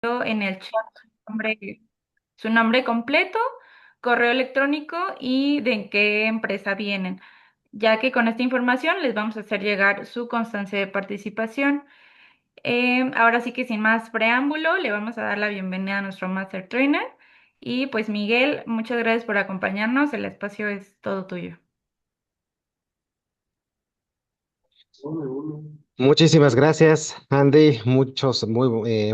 en el chat su nombre completo, correo electrónico y de qué empresa vienen, ya que con esta información les vamos a hacer llegar su constancia de participación. Ahora sí que sin más preámbulo, le vamos a dar la bienvenida a nuestro Master Trainer. Y pues Miguel, muchas gracias por acompañarnos. El espacio es todo tuyo. Muchísimas gracias, Andy. Muy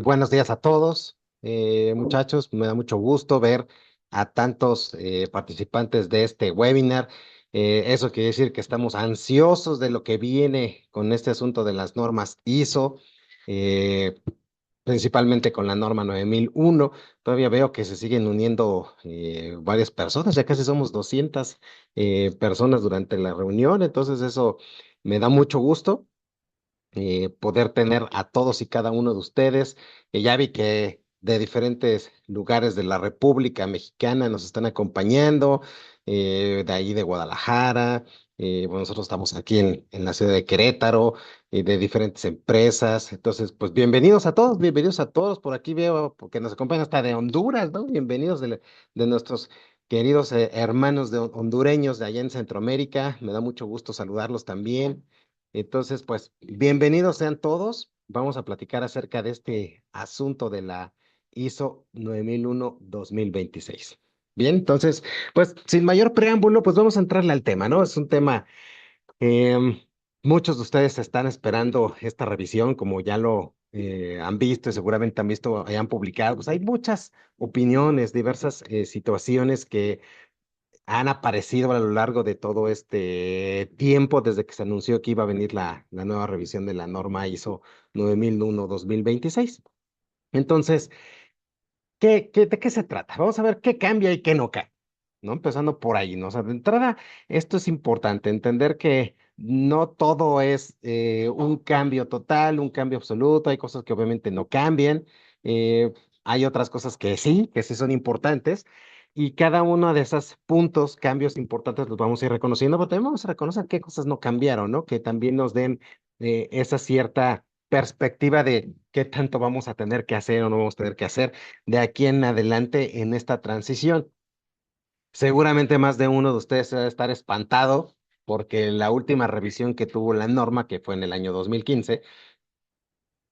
buenos días a todos. Muchachos, me da mucho gusto ver a tantos participantes de este webinar. Eso quiere decir que estamos ansiosos de lo que viene con este asunto de las normas ISO, eh, principalmente con la norma 9001. Todavía veo que se siguen uniendo varias personas, ya casi somos 200 personas durante la reunión, entonces eso me da mucho gusto poder tener a todos y cada uno de ustedes. Ya vi que de diferentes lugares de la República Mexicana nos están acompañando, de ahí de Guadalajara. Bueno, nosotros estamos aquí en la ciudad de Querétaro, de diferentes empresas. Entonces, pues bienvenidos a todos. Por aquí veo porque nos acompañan hasta de Honduras, ¿no? Bienvenidos de nuestros queridos hermanos hondureños de allá en Centroamérica. Me da mucho gusto saludarlos también. Entonces, pues, bienvenidos sean todos. Vamos a platicar acerca de este asunto de la ISO 9001-2026. Bien, entonces, pues, sin mayor preámbulo, pues vamos a entrarle al tema, ¿no? Es un tema, em, muchos de ustedes están esperando esta revisión, como ya lo han visto y seguramente han visto, han publicado, pues hay muchas opiniones, diversas situaciones que han aparecido a lo largo de todo este tiempo desde que se anunció que iba a venir la nueva revisión de la norma ISO 9001-2026. Entonces, de qué se trata? Vamos a ver qué cambia y qué no cambia, ¿no? Empezando por ahí, ¿no? O sea, de entrada, esto es importante, entender que no todo es un cambio total, un cambio absoluto, hay cosas que obviamente no cambian, hay otras cosas que sí son importantes, y cada uno de esos puntos, cambios importantes, los vamos a ir reconociendo, pero también vamos a reconocer qué cosas no cambiaron, ¿no? Que también nos den esa cierta perspectiva de qué tanto vamos a tener que hacer o no vamos a tener que hacer de aquí en adelante en esta transición. Seguramente más de uno de ustedes va a estar espantado porque la última revisión que tuvo la norma, que fue en el año 2015,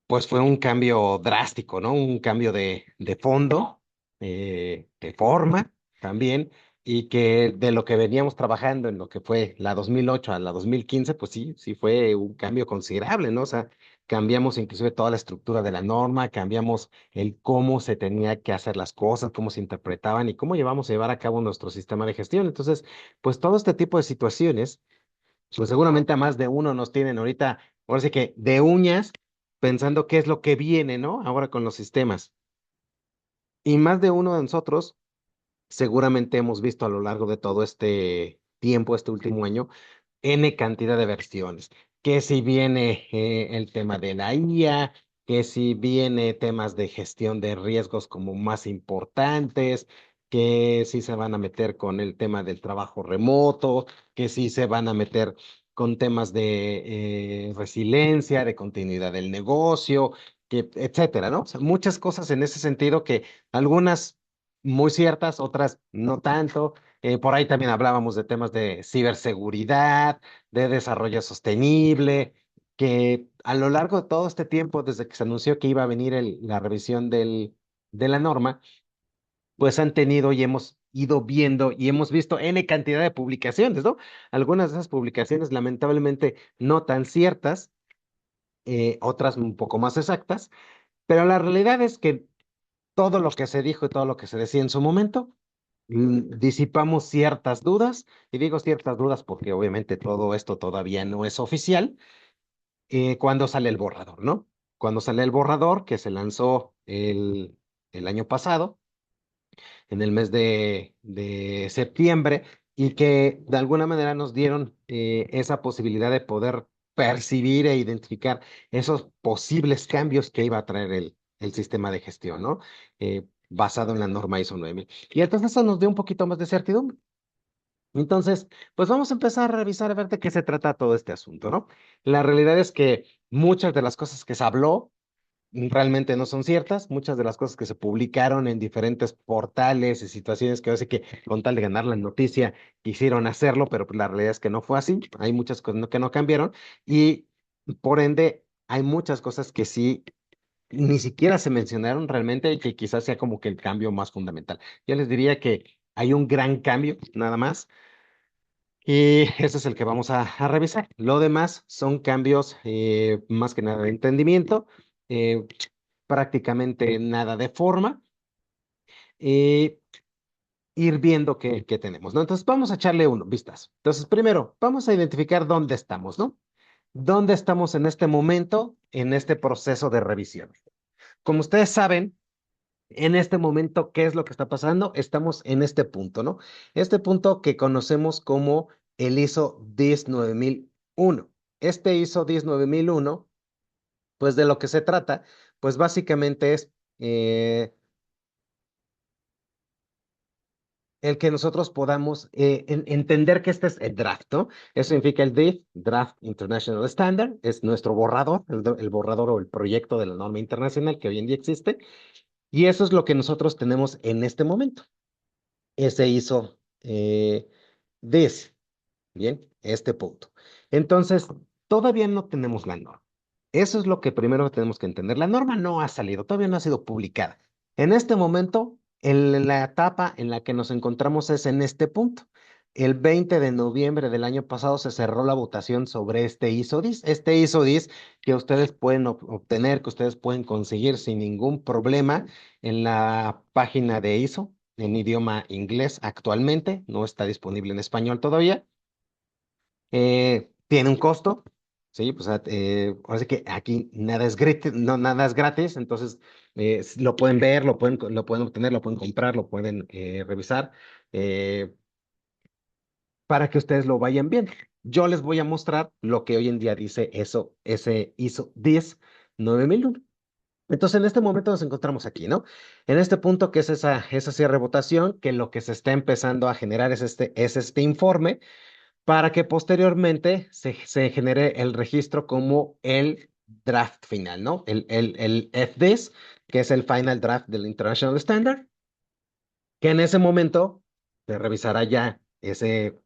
pues fue un cambio drástico, ¿no? Un cambio de fondo, de forma también, y que de lo que veníamos trabajando en lo que fue la 2008 a la 2015, pues sí, sí fue un cambio considerable, ¿no? O sea, cambiamos inclusive toda la estructura de la norma, cambiamos el cómo se tenía que hacer las cosas, cómo se interpretaban y cómo llevamos a llevar a cabo nuestro sistema de gestión. Entonces, pues todo este tipo de situaciones pues seguramente a más de uno nos tienen ahorita, ahora sí que de uñas, pensando qué es lo que viene, ¿no? Ahora con los sistemas. Y más de uno de nosotros seguramente hemos visto a lo largo de todo este tiempo, este último año, N cantidad de versiones. Que si viene el tema de la IA, que si viene temas de gestión de riesgos como más importantes, que si se van a meter con el tema del trabajo remoto, que si se van a meter con temas de resiliencia, de continuidad del negocio, que, etcétera, ¿no? O sea, muchas cosas en ese sentido que algunas muy ciertas, otras no tanto. Por ahí también hablábamos de temas de ciberseguridad, de desarrollo sostenible, que a lo largo de todo este tiempo, desde que se anunció que iba a venir la revisión de la norma, pues han tenido y hemos ido viendo y hemos visto N cantidad de publicaciones, ¿no? Algunas de esas publicaciones lamentablemente no tan ciertas, otras un poco más exactas, pero la realidad es que todo lo que se dijo y todo lo que se decía en su momento, disipamos ciertas dudas, y digo ciertas dudas porque obviamente todo esto todavía no es oficial, cuando sale el borrador, ¿no? Cuando sale el borrador que se lanzó el año pasado, en el mes de septiembre, y que de alguna manera nos dieron esa posibilidad de poder percibir e identificar esos posibles cambios que iba a traer el sistema de gestión, ¿no? Basado en la norma ISO 9000. Y entonces eso nos dio un poquito más de certidumbre. Entonces, pues vamos a empezar a revisar a ver de qué se trata todo este asunto, ¿no? La realidad es que muchas de las cosas que se habló realmente no son ciertas. Muchas de las cosas que se publicaron en diferentes portales y situaciones que hace que con tal de ganar la noticia quisieron hacerlo, pero pues la realidad es que no fue así. Hay muchas cosas que no cambiaron y por ende hay muchas cosas que sí ni siquiera se mencionaron realmente y que quizás sea como que el cambio más fundamental. Yo les diría que hay un gran cambio, nada más. Y ese es el que vamos a revisar. Lo demás son cambios más que nada de entendimiento, eh, prácticamente nada de forma, y ir viendo qué tenemos, ¿no? Entonces vamos a echarle uno, vistas. Entonces, primero, vamos a identificar dónde estamos, ¿no? ¿Dónde estamos en este momento, en este proceso de revisión? Como ustedes saben, en este momento, ¿qué es lo que está pasando? Estamos en este punto, ¿no? Este punto que conocemos como el ISO 10901. Este ISO 10901, pues de lo que se trata, pues básicamente es el que nosotros podamos entender que este es el draft, ¿no? Eso significa el DIF, Draft International Standard, es nuestro borrador, el borrador o el proyecto de la norma internacional que hoy en día existe, y eso es lo que nosotros tenemos en este momento. Ese hizo this, bien, este punto. Entonces, todavía no tenemos la norma. Eso es lo que primero tenemos que entender. La norma no ha salido, todavía no ha sido publicada. En este momento, la etapa en la que nos encontramos es en este punto. El 20 de noviembre del año pasado se cerró la votación sobre este ISO 10. Este ISO 10 que ustedes pueden obtener, que ustedes pueden conseguir sin ningún problema en la página de ISO en idioma inglés actualmente, no está disponible en español todavía. Tiene un costo, sí, pues ahora sí que aquí nada es gratis, no, nada es gratis, entonces lo pueden ver, lo pueden obtener, lo pueden comprar, lo pueden revisar eh, para que ustedes lo vayan viendo. Yo les voy a mostrar lo que hoy en día dice eso, ese ISO 10901. Entonces, en este momento nos encontramos aquí, ¿no? En este punto que es esa cierre votación, que lo que se está empezando a generar es este informe para que posteriormente se genere el registro como el draft final, ¿no? El FDIS, que es el Final Draft del International Standard, que en ese momento se revisará ya ese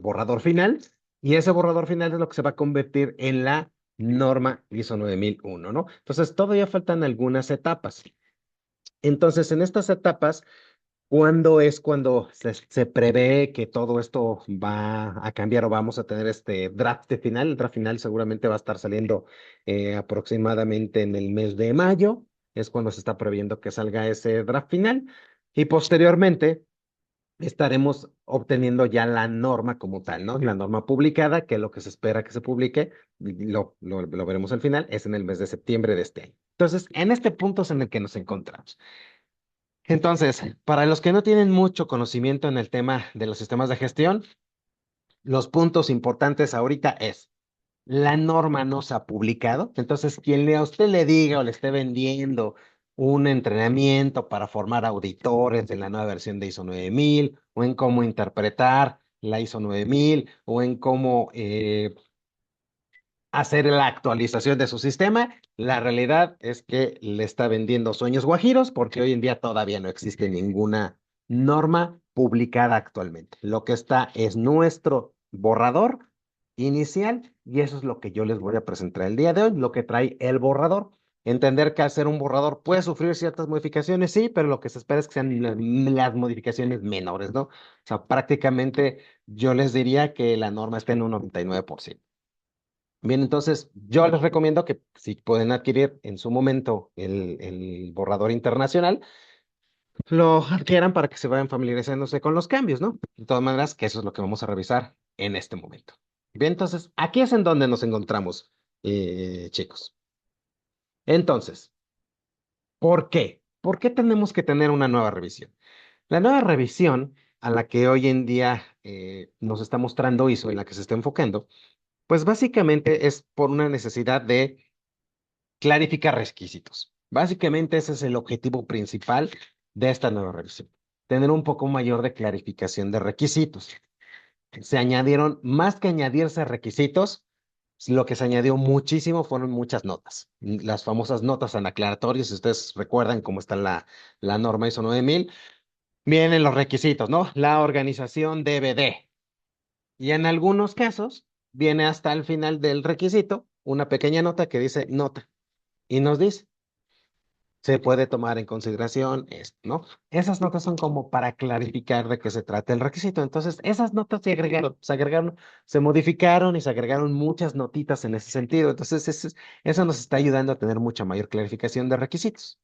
borrador final, y ese borrador final es lo que se va a convertir en la norma ISO 9001, ¿no? Entonces, todavía faltan algunas etapas. Entonces, en estas etapas, ¿cuándo es cuando se prevé que todo esto va a cambiar o vamos a tener este draft final? El draft final seguramente va a estar saliendo aproximadamente en el mes de mayo. Es cuando se está previendo que salga ese draft final. Y posteriormente estaremos obteniendo ya la norma como tal, ¿no? La norma publicada, que lo que se espera que se publique, lo veremos al final, es en el mes de septiembre de este año. Entonces, en este punto es en el que nos encontramos. Entonces, para los que no tienen mucho conocimiento en el tema de los sistemas de gestión, los puntos importantes ahorita es, la norma no se ha publicado, entonces quien a usted le diga o le esté vendiendo un entrenamiento para formar auditores en la nueva versión de ISO 9000 o en cómo interpretar la ISO 9000 o en cómo hacer la actualización de su sistema. La realidad es que le está vendiendo sueños guajiros porque hoy en día todavía no existe ninguna norma publicada actualmente. Lo que está es nuestro borrador inicial y eso es lo que yo les voy a presentar el día de hoy, lo que trae el borrador. Entender que hacer un borrador puede sufrir ciertas modificaciones, sí, pero lo que se espera es que sean las modificaciones menores, ¿no? O sea, prácticamente yo les diría que la norma está en un 99%. Bien, entonces yo les recomiendo que si pueden adquirir en su momento el borrador internacional, lo adquieran para que se vayan familiarizándose con los cambios, ¿no? De todas maneras, que eso es lo que vamos a revisar en este momento. Bien, entonces aquí es en donde nos encontramos, chicos. Entonces, ¿por qué? ¿Por qué tenemos que tener una nueva revisión? La nueva revisión a la que hoy en día nos está mostrando ISO, en la que se está enfocando, pues básicamente es por una necesidad de clarifica requisitos. Básicamente ese es el objetivo principal de esta nueva revisión. Tener un poco mayor de clarificación de requisitos. Se añadieron, más que añadirse requisitos, Lo que se añadió muchísimo fueron muchas notas, las famosas notas anaclaratorias, si ustedes recuerdan cómo está la norma ISO 9000, vienen los requisitos, ¿no? La organización debe de. Y en algunos casos viene hasta el final del requisito una pequeña nota que dice nota y nos dice, se puede tomar en consideración esto, ¿no? Esas notas son como para clarificar de qué se trata el requisito. Entonces, esas notas se modificaron y se agregaron muchas notitas en ese sentido. Entonces, eso nos está ayudando a tener mucha mayor clarificación de requisitos.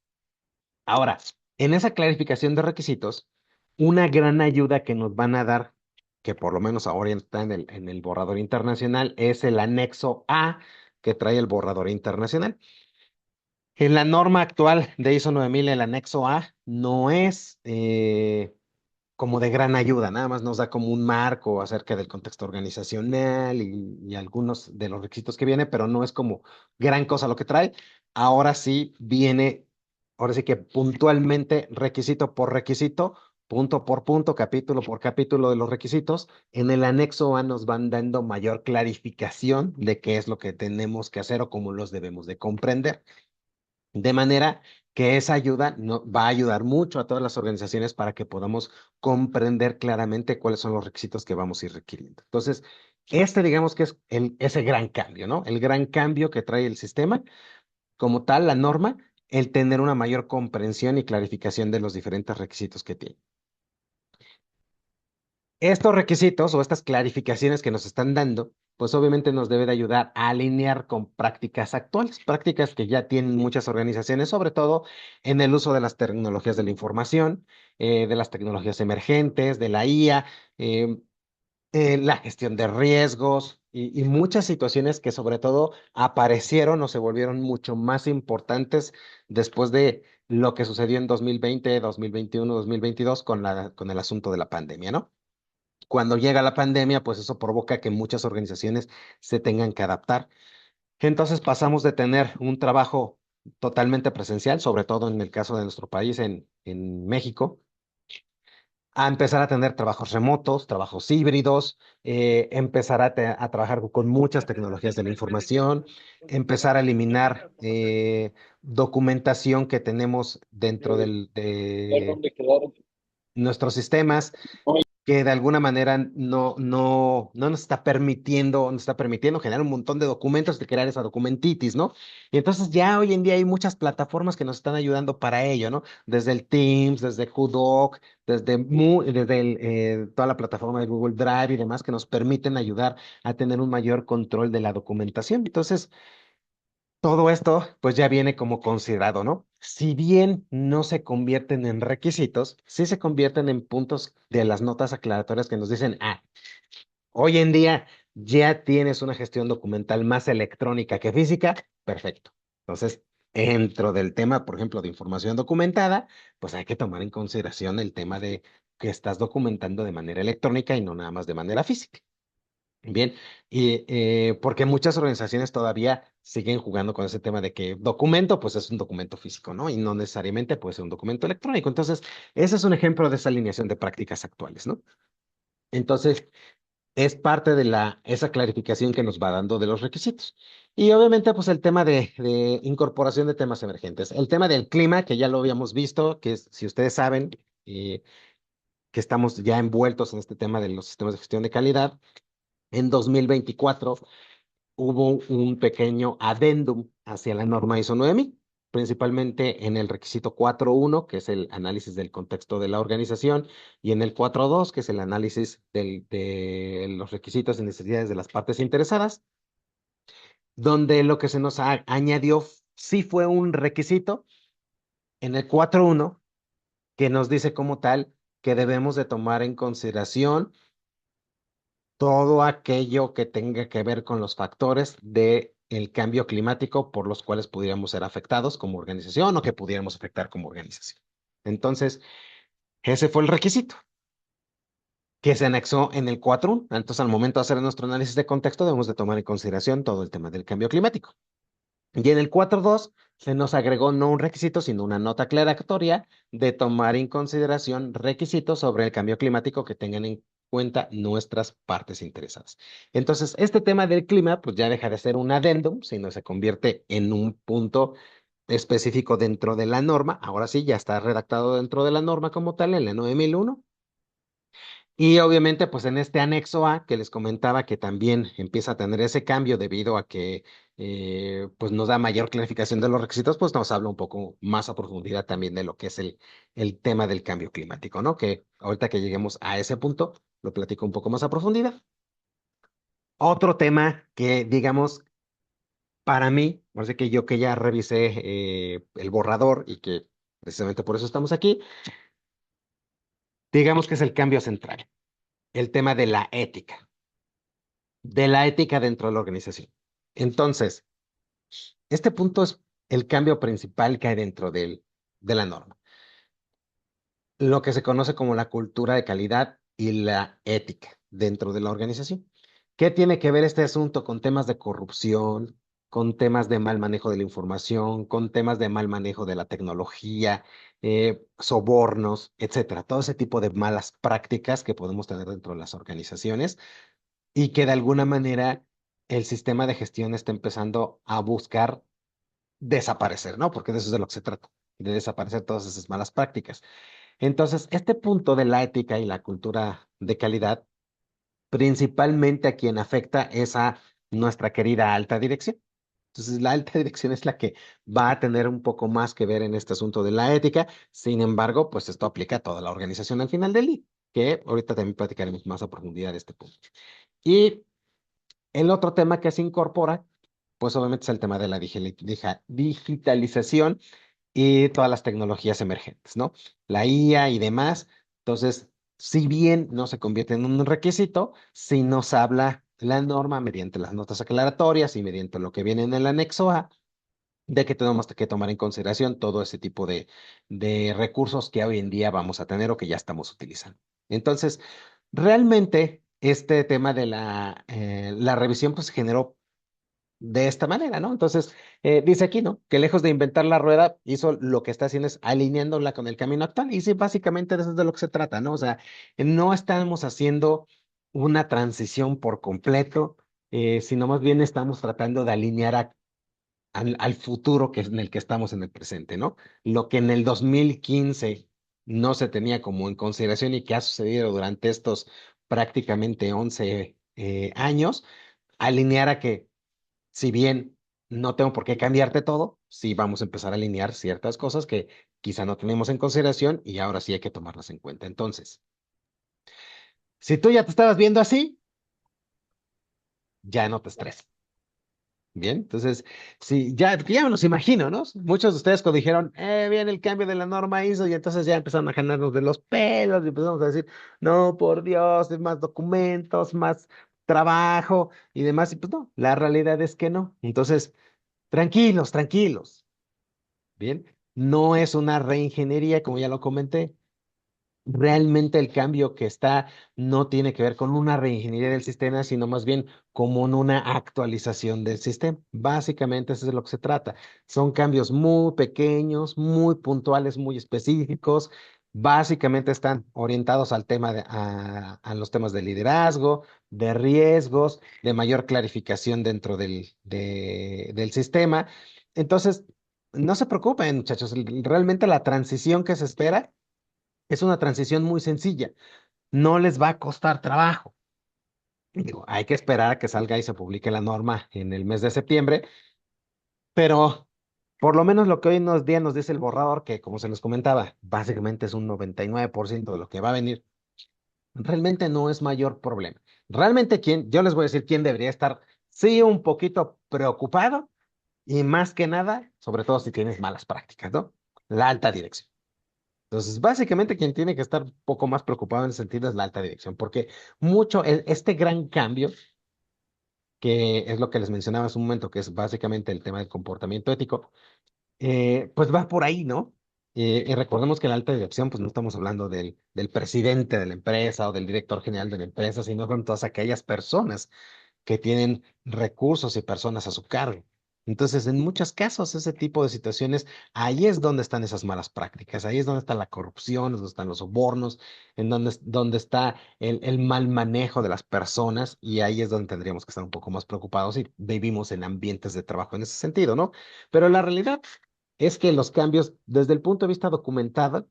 Ahora, en esa clarificación de requisitos, una gran ayuda que nos van a dar, que por lo menos ahora está en el borrador internacional, es el anexo A que trae el borrador internacional. En la norma actual de ISO 9000, el anexo A no es como de gran ayuda, nada más nos da como un marco acerca del contexto organizacional y algunos de los requisitos que viene, pero no es como gran cosa lo que trae. Ahora sí viene, ahora sí que puntualmente, requisito por requisito, punto por punto, capítulo por capítulo de los requisitos. En el anexo A nos van dando mayor clarificación de qué es lo que tenemos que hacer o cómo los debemos de comprender. De manera que esa ayuda va a ayudar mucho a todas las organizaciones para que podamos comprender claramente cuáles son los requisitos que vamos a ir requiriendo. Entonces, digamos que es ese gran cambio, ¿no? El gran cambio que trae el sistema, como tal, la norma, el tener una mayor comprensión y clarificación de los diferentes requisitos que tiene. Estos requisitos o estas clarificaciones que nos están dando, pues obviamente nos debe de ayudar a alinear con prácticas actuales, prácticas que ya tienen muchas organizaciones, sobre todo en el uso de las tecnologías de la información, de las tecnologías emergentes, de la IA, eh, la gestión de riesgos y muchas situaciones que sobre todo aparecieron o se volvieron mucho más importantes después de lo que sucedió en 2020, 2021, 2022 con el asunto de la pandemia, ¿no? Cuando llega la pandemia, pues eso provoca que muchas organizaciones se tengan que adaptar. Entonces pasamos de tener un trabajo totalmente presencial, sobre todo en el caso de nuestro país, en México, a empezar a tener trabajos remotos, trabajos híbridos, empezar a trabajar con muchas tecnologías de la información, empezar a eliminar documentación que tenemos dentro de nuestros sistemas que de alguna manera no nos está permitiendo generar un montón de documentos, de crear esa documentitis, ¿no? Y entonces ya hoy en día hay muchas plataformas que nos están ayudando para ello, ¿no? Desde el Teams, desde QDoc, toda la plataforma de Google Drive y demás que nos permiten ayudar a tener un mayor control de la documentación. Entonces, todo esto pues ya viene como considerado, ¿no? Si bien no se convierten en requisitos, sí se convierten en puntos de las notas aclaratorias que nos dicen, hoy en día ya tienes una gestión documental más electrónica que física, perfecto. Entonces, dentro del tema, por ejemplo, de información documentada, pues hay que tomar en consideración el tema de que estás documentando de manera electrónica y no nada más de manera física. Bien, y porque muchas organizaciones todavía siguen jugando con ese tema de que documento, pues es un documento físico, ¿no? Y no necesariamente puede ser un documento electrónico. Entonces, ese es un ejemplo de esa alineación de prácticas actuales, ¿no? Entonces, es parte de esa clarificación que nos va dando de los requisitos. Y obviamente, pues el tema de incorporación de temas emergentes. El tema del clima, que ya lo habíamos visto, que si ustedes saben, eh, que estamos ya envueltos en este tema de los sistemas de gestión de calidad. En 2024 hubo un pequeño adendum hacia la norma ISO 9000, principalmente en el requisito 4.1, que es el análisis del contexto de la organización, y en el 4.2, que es el análisis de los requisitos y necesidades de las partes interesadas, donde lo que se nos añadió sí fue un requisito en el 4.1 que nos dice como tal que debemos de tomar en consideración todo aquello que tenga que ver con los factores de el cambio climático por los cuales pudiéramos ser afectados como organización o que pudiéramos afectar como organización. Entonces, ese fue el requisito que se anexó en el 4.1. Entonces, al momento de hacer nuestro análisis de contexto, debemos de tomar en consideración todo el tema del cambio climático. Y en el 4.2 se nos agregó no un requisito, sino una nota aclaratoria de tomar en consideración requisitos sobre el cambio climático que tengan cuenta nuestras partes interesadas. Entonces, este tema del clima, pues ya deja de ser un adendum, sino se convierte en un punto específico dentro de la norma. Ahora sí, ya está redactado dentro de la norma como tal, en la 9001. Y obviamente, pues en este anexo A que les comentaba que también empieza a tener ese cambio debido a que pues nos da mayor clarificación de los requisitos, pues nos habla un poco más a profundidad también de lo que es el tema del cambio climático, ¿no? Que ahorita que lleguemos a ese punto, lo platico un poco más a profundidad. Otro tema que, digamos, para mí, parece que yo que ya revisé el borrador y que precisamente por eso estamos aquí, digamos que es el cambio central, el tema de la ética dentro de la organización. Entonces, este punto es el cambio principal que hay dentro de la norma, lo que se conoce como la cultura de calidad y la ética dentro de la organización. ¿Qué tiene que ver este asunto con temas de corrupción, con temas de mal manejo de la información, con temas de mal manejo de la tecnología, sobornos, etcétera? Todo ese tipo de malas prácticas que podemos tener dentro de las organizaciones y que de alguna manera el sistema de gestión está empezando a buscar desaparecer, ¿no? Porque de eso es de lo que se trata, de desaparecer todas esas malas prácticas. Entonces, este punto de la ética y la cultura de calidad, principalmente a quien afecta es a nuestra querida alta dirección. Entonces, la alta dirección es la que va a tener un poco más que ver en este asunto de la ética. Sin embargo, pues esto aplica a toda la organización al final del día, que ahorita también platicaremos más a profundidad de este punto. Y el otro tema que se incorpora, pues obviamente es el tema de la digitalización y todas las tecnologías emergentes, ¿no? La IA y demás. Entonces, si bien no se convierte en un requisito, si nos habla la norma mediante las notas aclaratorias y mediante lo que viene en el anexo A, de que tenemos que tomar en consideración todo ese tipo de recursos que hoy en día vamos a tener o que ya estamos utilizando. Entonces, realmente este tema de la revisión pues generó de esta manera, ¿no? Entonces, dice aquí, ¿no? Que lejos de inventar la rueda, hizo lo que está haciendo es alineándola con el camino actual. Y sí, básicamente de eso es de lo que se trata, ¿no? O sea, no estamos haciendo una transición por completo, sino más bien estamos tratando de alinear al futuro que es en el que estamos en el presente, ¿no? Lo que en el 2015 no se tenía como en consideración y que ha sucedido durante estos prácticamente 11 años, alinear a que si bien no tengo por qué cambiarte todo, sí vamos a empezar a alinear ciertas cosas que quizá no tenemos en consideración y ahora sí hay que tomarlas en cuenta. Entonces, si tú ya te estabas viendo así, ya no te estreses. Bien, entonces, sí, ya me los imagino, ¿no? Muchos de ustedes cuando dijeron, viene el cambio de la norma ISO, y entonces ya empezaron a ganarnos de los pelos y empezamos a decir, no, por Dios, es más documentos, más trabajo y demás. Y pues no, la realidad es que no. Entonces, tranquilos, tranquilos. Bien, no es una reingeniería, como ya lo comenté. Realmente el cambio que está no tiene que ver con una reingeniería del sistema, sino más bien como en una actualización del sistema. Básicamente eso es de lo que se trata. Son cambios muy pequeños, muy puntuales, muy específicos. Básicamente están orientados al tema a los temas de liderazgo, de riesgos, de mayor clarificación dentro del sistema. Entonces, no se preocupen, muchachos. Realmente la transición que se espera es una transición muy sencilla. No les va a costar trabajo. Digo, hay que esperar a que salga y se publique la norma en el mes de septiembre, pero por lo menos lo que hoy nos día nos dice el borrador, que como se les comentaba, básicamente es un 99% de lo que va a venir, realmente no es mayor problema. Realmente yo les voy a decir quién debería estar, sí, un poquito preocupado y más que nada, sobre todo si tienes malas prácticas, ¿no? La alta dirección. Entonces, básicamente quien tiene que estar un poco más preocupado en ese sentido es la alta dirección, porque este gran cambio, que es lo que les mencionaba hace un momento, que es básicamente el tema del comportamiento ético, pues va por ahí, ¿no? Y recordemos que la alta dirección, pues no estamos hablando del presidente de la empresa o del director general de la empresa, sino con todas aquellas personas que tienen recursos y personas a su cargo. Entonces, en muchos casos, ese tipo de situaciones, ahí es donde están esas malas prácticas, ahí es donde está la corrupción, es donde están los sobornos, donde está el mal manejo de las personas, y ahí es donde tendríamos que estar un poco más preocupados y vivimos en ambientes de trabajo en ese sentido, ¿no? Pero la realidad es que los cambios, desde el punto de vista documental,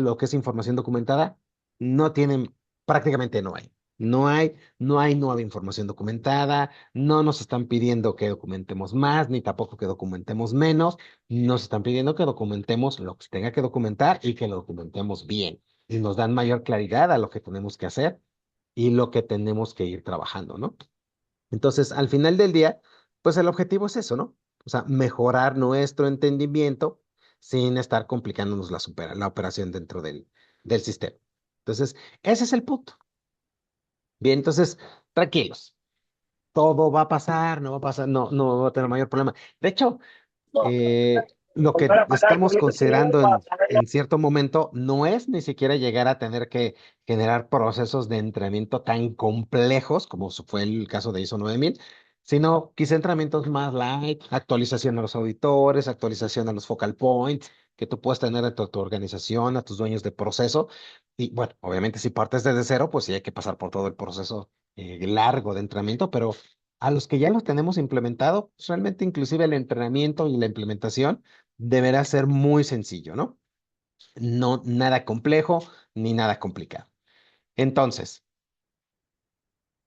lo que es información documentada, no tienen, prácticamente no hay. No hay nueva información documentada, no nos están pidiendo que documentemos más, ni tampoco que documentemos menos. Nos están pidiendo que documentemos lo que se tenga que documentar y que lo documentemos bien. Y nos dan mayor claridad a lo que tenemos que hacer y lo que tenemos que ir trabajando, ¿no? Entonces, al final del día, pues el objetivo es eso, ¿no? O sea, mejorar nuestro entendimiento sin estar complicándonos la operación dentro del sistema. Entonces, ese es el punto. Bien, entonces, tranquilos. Todo va a pasar, no va a pasar, no va a tener mayor problema. De hecho, lo que estamos considerando en cierto momento no es ni siquiera llegar a tener que generar procesos de entrenamiento tan complejos como fue el caso de ISO 9000, sino quizá entrenamientos más light, actualización a los auditores, actualización a los focal points que tú puedes tener dentro de tu organización, a tus dueños de proceso. Y bueno, obviamente si partes desde cero, pues sí hay que pasar por todo el proceso largo de entrenamiento, pero a los que ya los tenemos implementado, pues, realmente inclusive el entrenamiento y la implementación deberá ser muy sencillo, ¿no? No nada complejo ni nada complicado. Entonces,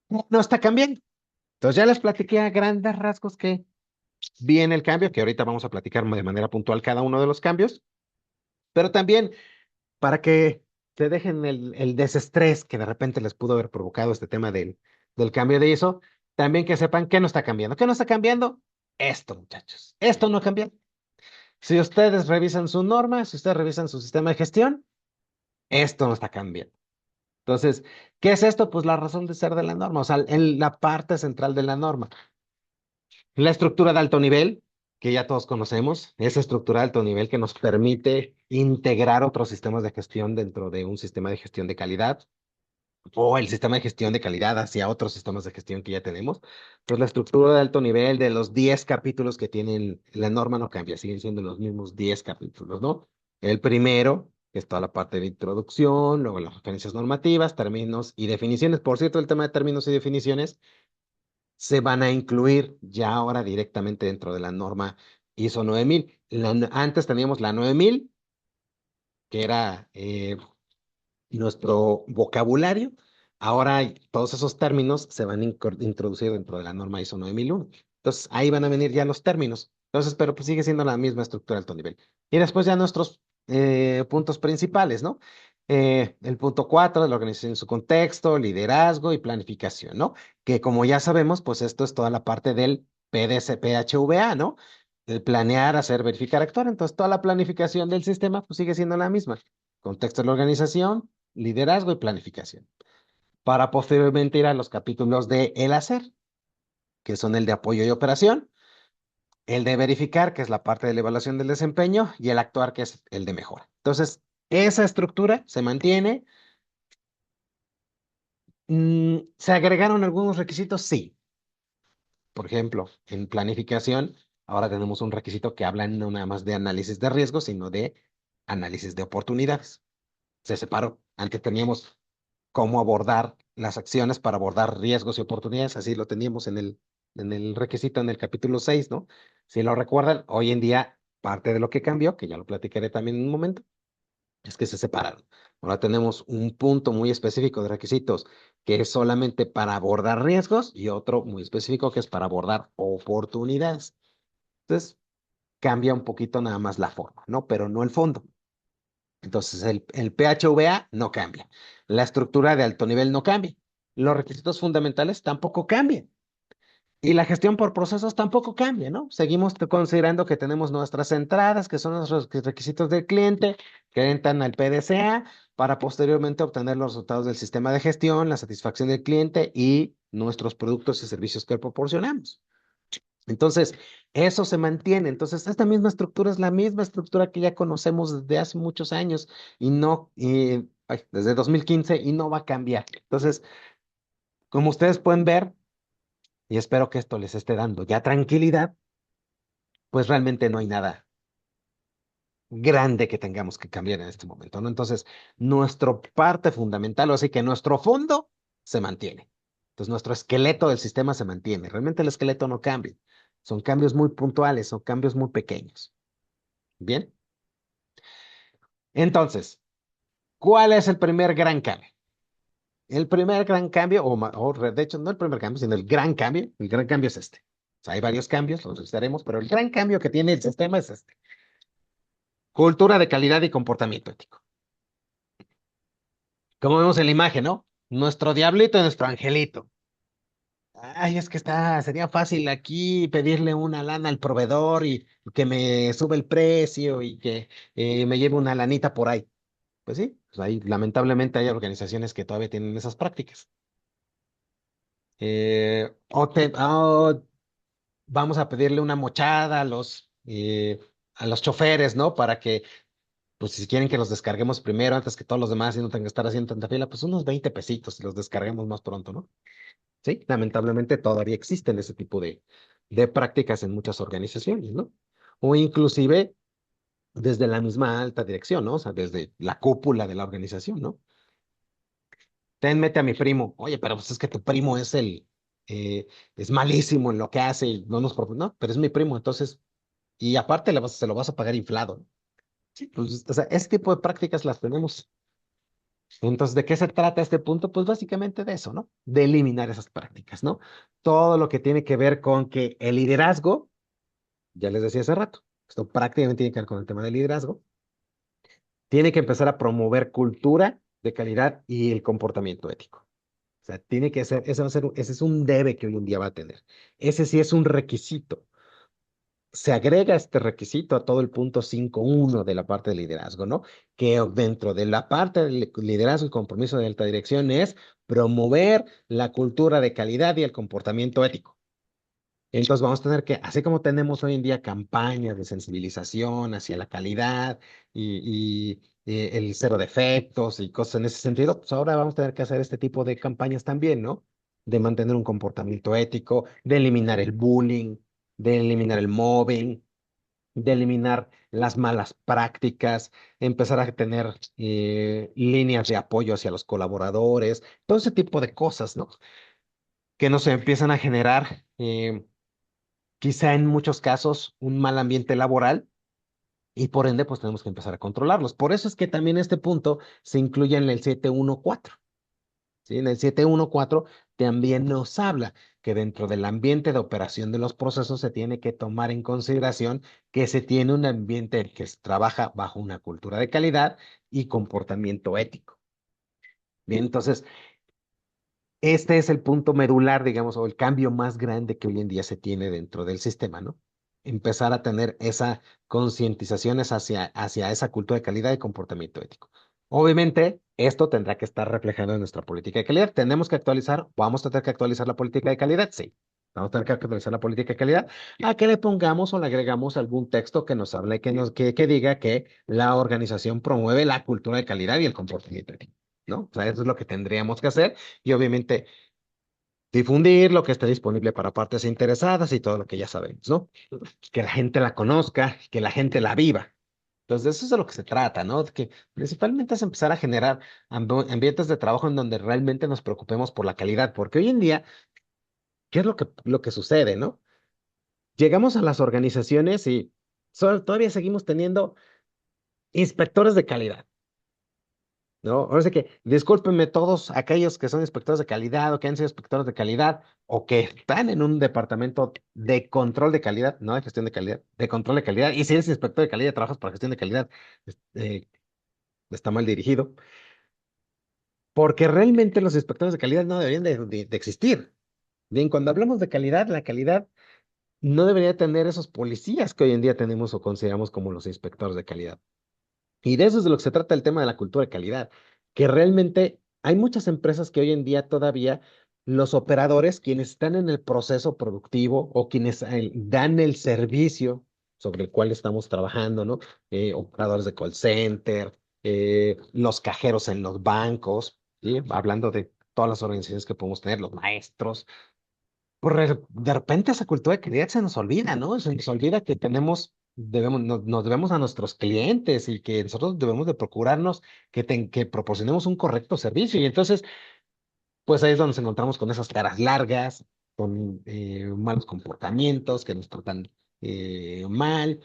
no está cambiando. Entonces ya les platiqué a grandes rasgos que viene el cambio, que ahorita vamos a platicar de manera puntual cada uno de los cambios, pero también para que se dejen el desestrés que de repente les pudo haber provocado este tema del cambio de ISO, también que sepan que no está cambiando. ¿Qué no está cambiando? Esto, muchachos. Esto no cambia. Si ustedes revisan su norma, si ustedes revisan su sistema de gestión, esto no está cambiando. Entonces, ¿qué es esto? Pues la razón de ser de la norma, o sea, en la parte central de la norma. La estructura de alto nivel, que ya todos conocemos, esa estructura de alto nivel que nos permite integrar otros sistemas de gestión dentro de un sistema de gestión de calidad o el sistema de gestión de calidad hacia otros sistemas de gestión que ya tenemos. Pues la estructura de alto nivel de los 10 capítulos que tienen la norma no cambia, siguen siendo los mismos 10 capítulos, ¿no? El primero, que es toda la parte de introducción, luego las referencias normativas, términos y definiciones. Por cierto, el tema de términos y definiciones se van a incluir ya ahora directamente dentro de la norma ISO 9000. Antes teníamos la 9000, que era nuestro vocabulario. Ahora todos esos términos se van a introducir dentro de la norma ISO 9001. Entonces ahí van a venir ya los términos. Entonces, pero pues sigue siendo la misma estructura de alto nivel. Y después ya nuestros puntos principales, ¿no? El punto 4 de la organización en su contexto, liderazgo y planificación, ¿no? Que como ya sabemos, pues esto es toda la parte del PDC, PHVA, ¿no? El planear, hacer, verificar, actuar. Entonces, toda la planificación del sistema, pues sigue siendo la misma. Contexto de la organización, liderazgo y planificación, para posteriormente ir a los capítulos de el hacer, que son el de apoyo y operación, el de verificar, que es la parte de la evaluación del desempeño, y el actuar, que es el de mejora. Entonces, esa estructura se mantiene. ¿Se agregaron algunos requisitos? Sí. Por ejemplo, en planificación, ahora tenemos un requisito que habla no nada más de análisis de riesgos, sino de análisis de oportunidades. Se separó. Antes teníamos cómo abordar las acciones para abordar riesgos y oportunidades. Así lo teníamos en el requisito en el capítulo 6, ¿no? Si lo recuerdan, hoy en día parte de lo que cambió, que ya lo platicaré también en un momento, es que se separaron. Ahora tenemos un punto muy específico de requisitos que es solamente para abordar riesgos y otro muy específico que es para abordar oportunidades. Entonces, cambia un poquito nada más la forma, ¿no? Pero no el fondo. Entonces, el PHVA no cambia. La estructura de alto nivel no cambia. Los requisitos fundamentales tampoco cambian. Y la gestión por procesos tampoco cambia, ¿no? Seguimos considerando que tenemos nuestras entradas, que son nuestros requisitos del cliente, que entran al PDCA para posteriormente obtener los resultados del sistema de gestión, la satisfacción del cliente y nuestros productos y servicios que proporcionamos. Entonces, eso se mantiene. Entonces, esta misma estructura es la misma estructura que ya conocemos desde hace muchos años y no, desde 2015 y no va a cambiar. Entonces, como ustedes pueden ver, y espero que esto les esté dando ya tranquilidad, pues realmente no hay nada grande que tengamos que cambiar en este momento, ¿no? Entonces, nuestra parte fundamental, o así que nuestro fondo se mantiene. Entonces, nuestro esqueleto del sistema se mantiene. Realmente el esqueleto no cambia. Son cambios muy puntuales, son cambios muy pequeños. Bien. Entonces, ¿cuál es el primer gran cambio? El primer gran cambio, de hecho, no el primer cambio, sino el gran cambio es este. O sea, hay varios cambios, los estaremos, pero el gran cambio que tiene el sistema es este. Cultura de calidad y comportamiento ético. Como vemos en la imagen, ¿no? Nuestro diablito y nuestro angelito. Ay, es que sería fácil aquí pedirle una lana al proveedor y que me sube el precio y que me lleve una lanita por ahí. Pues sí, pues ahí lamentablemente hay organizaciones que todavía tienen esas prácticas. Vamos a pedirle una mochada a los choferes, ¿no? Para que, pues si quieren que los descarguemos primero antes que todos los demás y no tengan que estar haciendo tanta fila, pues unos 20 pesitos y los descarguemos más pronto, ¿no? Sí, lamentablemente todavía existen ese tipo de prácticas en muchas organizaciones, ¿no? O inclusive desde la misma alta dirección, ¿no? O sea, desde la cúpula de la organización, ¿no? Mete a mi primo. Oye, pero pues es que tu primo eh, es malísimo en lo que hace y no, pero es mi primo, entonces, y aparte se lo vas a pagar inflado, ¿no? Sí, pues, o sea, ese tipo de prácticas las tenemos. Entonces, ¿de qué se trata este punto? Pues básicamente de eso, ¿no? De eliminar esas prácticas, ¿no? Todo lo que tiene que ver con que el liderazgo, ya les decía hace rato, esto prácticamente tiene que ver con el tema del liderazgo, tiene que empezar a promover cultura de calidad y el comportamiento ético. O sea, tiene que ser, ese es un debe que hoy en día va a tener. Ese sí es un requisito. Se agrega este requisito a todo el punto 5.1 de la parte de liderazgo, ¿no? Que dentro de la parte del liderazgo y compromiso de alta dirección es promover la cultura de calidad y el comportamiento ético. Entonces vamos a tener que, así como tenemos hoy en día campañas de sensibilización hacia la calidad y el cero defectos y cosas en ese sentido, pues ahora vamos a tener que hacer este tipo de campañas también, ¿no? De mantener un comportamiento ético, de eliminar el bullying, de eliminar el mobbing, de eliminar las malas prácticas, empezar a tener líneas de apoyo hacia los colaboradores, todo ese tipo de cosas, ¿no? Que nos empiezan a generar quizá en muchos casos un mal ambiente laboral y por ende pues tenemos que empezar a controlarlos. Por eso es que también este punto se incluye en el 714. ¿Sí? En el 714 también nos habla que dentro del ambiente de operación de los procesos se tiene que tomar en consideración que se tiene un ambiente que trabaja bajo una cultura de calidad y comportamiento ético. Bien, entonces este es el punto medular, digamos, o el cambio más grande que hoy en día se tiene dentro del sistema, ¿no? Empezar a tener esa concientizaciones hacia esa cultura de calidad y comportamiento ético. Obviamente, esto tendrá que estar reflejado en nuestra política de calidad. ¿Tenemos que actualizar? ¿Vamos a tener que actualizar la política de calidad? Sí. Vamos a tener que actualizar la política de calidad a que le pongamos o le agregamos algún texto que nos hable, que diga que la organización promueve la cultura de calidad y el comportamiento ético, ¿no? O sea, eso es lo que tendríamos que hacer y obviamente difundir lo que esté disponible para partes interesadas y todo lo que ya sabemos, ¿no? Que la gente la conozca, que la gente la viva. Entonces, de eso es de lo que se trata, ¿no? Que principalmente es empezar a generar ambientes de trabajo en donde realmente nos preocupemos por la calidad, porque hoy en día, ¿qué es lo que sucede, no? Llegamos a las organizaciones y todavía seguimos teniendo inspectores de calidad. ¿No? Ahora sí que discúlpenme todos aquellos que son inspectores de calidad o que han sido inspectores de calidad o que están en un departamento de control de calidad, no de gestión de calidad, de control de calidad. Y si eres inspector de calidad y trabajas para gestión de calidad, está mal dirigido, porque realmente los inspectores de calidad no deberían de existir. Bien, cuando hablamos de calidad, la calidad no debería tener esos policías que hoy en día tenemos o consideramos como los inspectores de calidad. Y de eso es de lo que se trata el tema de la cultura de calidad, que realmente hay muchas empresas que hoy en día todavía los operadores, quienes están en el proceso productivo o quienes dan el servicio sobre el cual estamos trabajando, ¿no? Operadores de call center, los cajeros en los bancos, ¿sí? Hablando de todas las organizaciones que podemos tener, los maestros. De repente esa cultura de calidad se nos olvida, ¿no? Se nos olvida que nos debemos a nuestros clientes y que nosotros debemos de procurarnos que proporcionemos un correcto servicio. Y entonces, pues ahí es donde nos encontramos con esas caras largas, con malos comportamientos que nos tratan mal,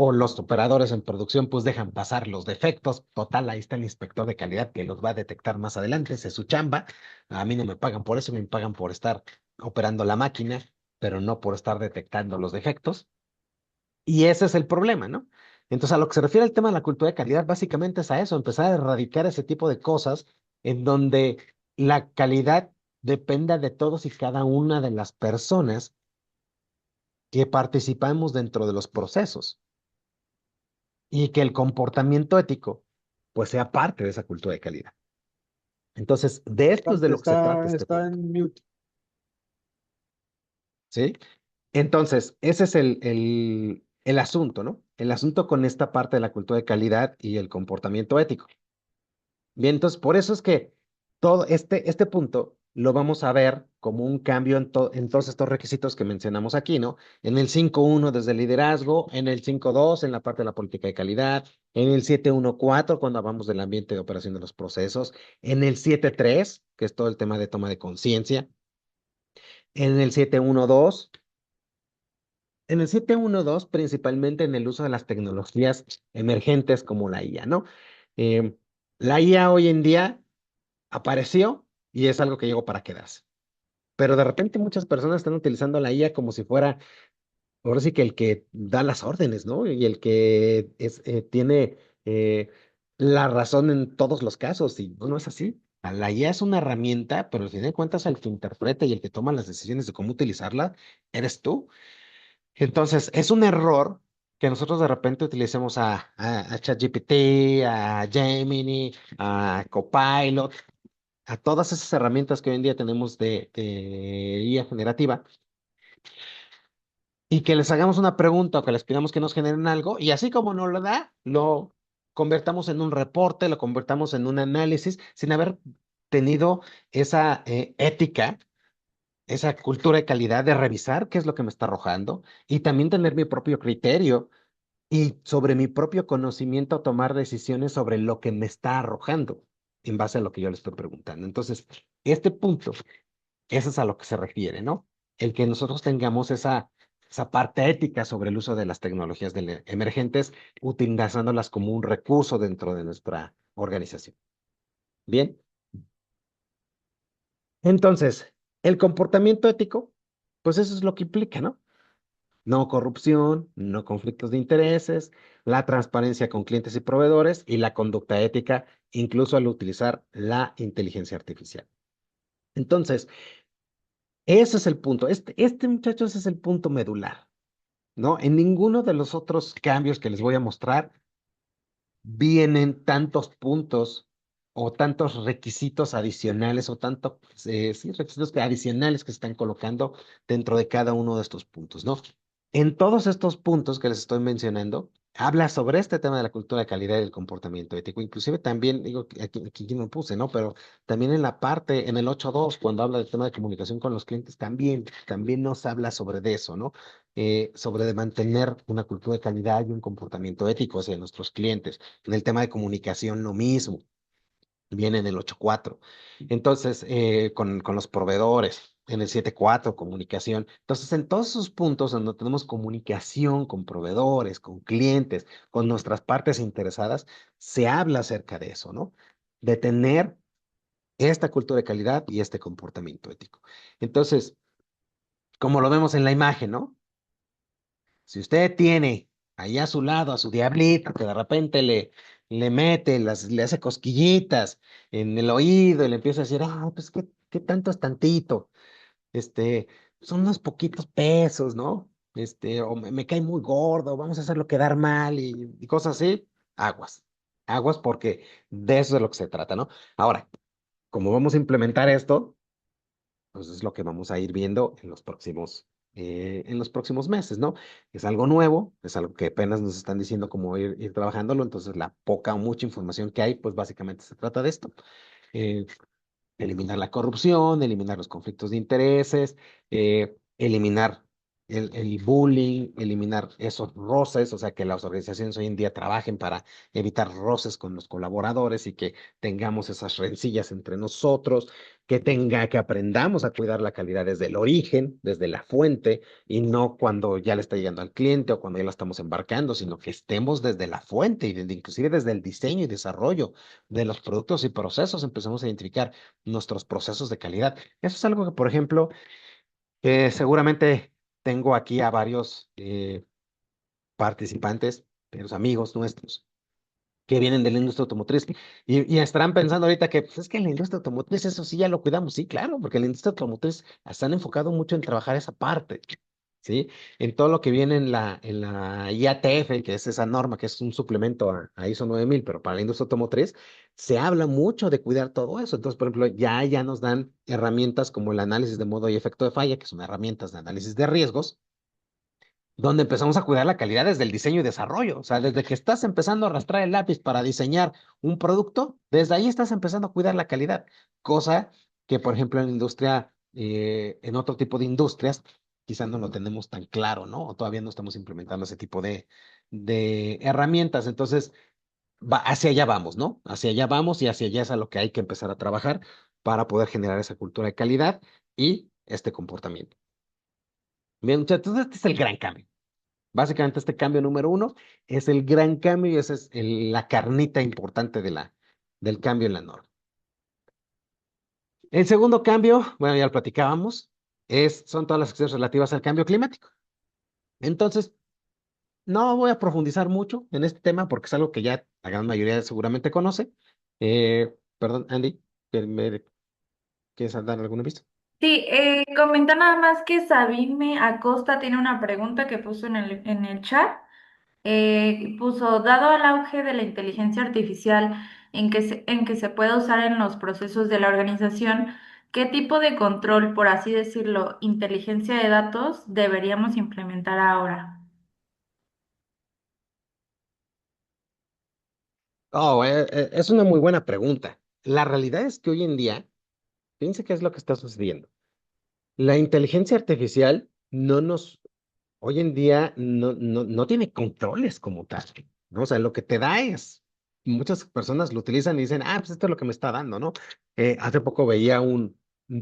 o los operadores en producción pues dejan pasar los defectos. Total, ahí está el inspector de calidad que los va a detectar más adelante, esa es su chamba. A mí no me pagan por eso, me pagan por estar operando la máquina, pero no por estar detectando los defectos. Y ese es el problema, ¿no? Entonces, a lo que se refiere al tema de la cultura de calidad, básicamente es a eso, empezar a erradicar ese tipo de cosas en donde la calidad dependa de todos y cada una de las personas que participamos dentro de los procesos y que el comportamiento ético, pues, sea parte de esa cultura de calidad. Entonces, de esto es de lo que se trata este Está punto, en mute. ¿sí? Entonces, ese es el asunto, ¿no? El asunto con esta parte de la cultura de calidad y el comportamiento ético. Bien, entonces por eso es que todo este punto lo vamos a ver como un cambio en todos estos requisitos que mencionamos aquí, ¿no? En el 5.1 desde el liderazgo, en el 5.2 en la parte de la política de calidad, en el 7.1.4 cuando hablamos del ambiente de operación de los procesos, en el 7.3 que es todo el tema de toma de conciencia, en el 7.1.2 en el 7.1.2 principalmente en el uso de las tecnologías emergentes como la IA, ¿no? Em, la IA hoy en día apareció y es algo que llegó para quedarse. Pero de repente muchas personas están utilizando la IA como si fuera, ahora sí que el que da las órdenes, ¿no? Y el que tiene eh, la razón en todos los casos, y no es así. La IA es una herramienta, pero al fin de cuentas el que interpreta y el que toma las decisiones de cómo utilizarla eres tú. Entonces, es un error que nosotros de repente utilicemos a ChatGPT, a Gemini, a Copilot, a todas esas herramientas que hoy en día tenemos de IA generativa y que les hagamos una pregunta o que les pidamos que nos generen algo y así como nos lo da, lo convertamos en un reporte, lo convertamos en un análisis sin haber tenido esa ética, esa cultura de calidad de revisar qué es lo que me está arrojando y también tener mi propio criterio y sobre mi propio conocimiento tomar decisiones sobre lo que me está arrojando en base a lo que yo le estoy preguntando. Entonces, este punto eso es a lo que se refiere, ¿no? El que nosotros tengamos esa parte ética sobre el uso de las tecnologías emergentes, utilizándolas como un recurso dentro de nuestra organización. Bien, entonces, el comportamiento ético, pues eso es lo que implica, ¿no? No corrupción, no conflictos de intereses, la transparencia con clientes y proveedores y la conducta ética, incluso al utilizar la inteligencia artificial. Entonces, ese es el punto. Muchachos, es el punto medular. ¿No? En ninguno de los otros cambios que les voy a mostrar vienen tantos puntos o tantos requisitos adicionales o tantos sí, requisitos adicionales que se están colocando dentro de cada uno de estos puntos, ¿no? En todos estos puntos que les estoy mencionando, habla sobre este tema de la cultura de calidad y el comportamiento ético. Inclusive también, digo, aquí no puse, ¿no? Pero también en la parte, en el 8.2 cuando habla del tema de comunicación con los clientes, también nos habla sobre de eso, ¿no? Sobre de mantener una cultura de calidad y un comportamiento ético hacia nuestros clientes. En el tema de comunicación, lo mismo, viene en el 8.4. Entonces, con los proveedores, en el 7.4, comunicación. Entonces, en todos esos puntos donde tenemos comunicación con proveedores, con clientes, con nuestras partes interesadas, se habla acerca de eso, ¿no? De tener esta cultura de calidad y este comportamiento ético. Entonces, como lo vemos en la imagen, ¿no? Si usted tiene ahí a su lado a su diablito que de repente le mete, le hace cosquillitas en el oído y le empieza a decir, ah, pues qué tanto es tantito, este, son unos poquitos pesos, ¿no? O me cae muy gordo, vamos a hacerlo quedar mal y cosas así, aguas, aguas porque de eso es de lo que se trata, ¿no? Ahora, como vamos a implementar esto, pues es lo que vamos a ir viendo en los próximos meses, ¿no? Es algo nuevo, es algo que apenas nos están diciendo cómo ir trabajándolo, entonces la poca o mucha información que hay, pues básicamente se trata de esto. Eh, eliminar la corrupción, eliminar los conflictos de intereses, eliminar el bullying, eliminar esos roces, o sea, que las organizaciones hoy en día trabajen para evitar roces con los colaboradores y que tengamos esas rencillas entre nosotros, que aprendamos a cuidar la calidad desde el origen, desde la fuente, y no cuando ya le está llegando al cliente o cuando ya la estamos embarcando, sino que estemos desde la fuente y inclusive desde el diseño y desarrollo de los productos y procesos, empezamos a identificar nuestros procesos de calidad. Eso es algo que, por ejemplo, seguramente tengo aquí a varios participantes, varios amigos nuestros que vienen de la industria automotriz y estarán pensando ahorita que pues, es que en la industria automotriz eso sí ya lo cuidamos, sí, claro, porque en la industria automotriz están enfocados mucho en trabajar esa parte. ¿Sí? En todo lo que viene en la IATF, que es esa norma, que es un suplemento a ISO 9000, pero para la industria automotriz, se habla mucho de cuidar todo eso. Entonces, por ejemplo, ya nos dan herramientas como el análisis de modo y efecto de falla, que son herramientas de análisis de riesgos, donde empezamos a cuidar la calidad desde el diseño y desarrollo. O sea, desde que estás empezando a arrastrar el lápiz para diseñar un producto, desde ahí estás empezando a cuidar la calidad. Cosa que, por ejemplo, en la industria, en otro tipo de industrias, quizás no lo tenemos tan claro, ¿no? O todavía no estamos implementando ese tipo de herramientas. Entonces, hacia allá vamos, ¿no? Hacia allá vamos y hacia allá es a lo que hay que empezar a trabajar para poder generar esa cultura de calidad y este comportamiento. Bien, muchachos, entonces este es el gran cambio. Básicamente este cambio número uno es el gran cambio y esa es la carnita importante del cambio en la norma. El segundo cambio, bueno, ya lo platicábamos, son todas las acciones relativas al cambio climático. Entonces, no voy a profundizar mucho en este tema porque es algo que ya la gran mayoría seguramente conoce. Perdón, Andy, ¿quieres dar alguna pista? Sí, comenta nada más que Sabine Acosta tiene una pregunta que puso en el chat. Puso, dado el auge de la inteligencia artificial en que se puede usar en los procesos de la organización, ¿qué tipo de control, por así decirlo, inteligencia de datos deberíamos implementar ahora? Oh, es una muy buena pregunta. La realidad es que hoy en día, fíjense qué es lo que está sucediendo. La inteligencia artificial hoy en día no tiene controles como tal, ¿no? O sea, lo que te da es, muchas personas lo utilizan y dicen, pues esto es lo que me está dando, ¿no? Hace poco veía un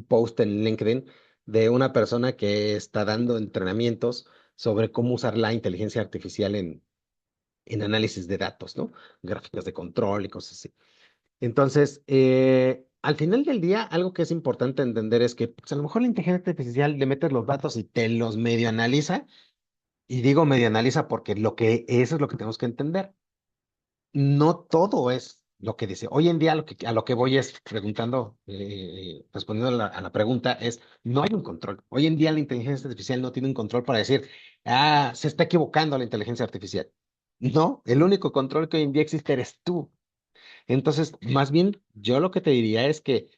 post en LinkedIn de una persona que está dando entrenamientos sobre cómo usar la inteligencia artificial en análisis de datos, ¿no? Gráficas de control y cosas así. Entonces, al final del día, algo que es importante entender es que pues, a lo mejor la inteligencia artificial le metes los datos y te los medio analiza, y digo medio analiza porque eso es lo que tenemos que entender. No todo es lo que dice. Hoy en día a lo que voy es preguntando, respondiendo a la pregunta, es, no hay un control. Hoy en día la inteligencia artificial no tiene un control para decir, se está equivocando la inteligencia artificial. No, el único control que hoy en día existe eres tú. Entonces, más bien, yo lo que te diría es que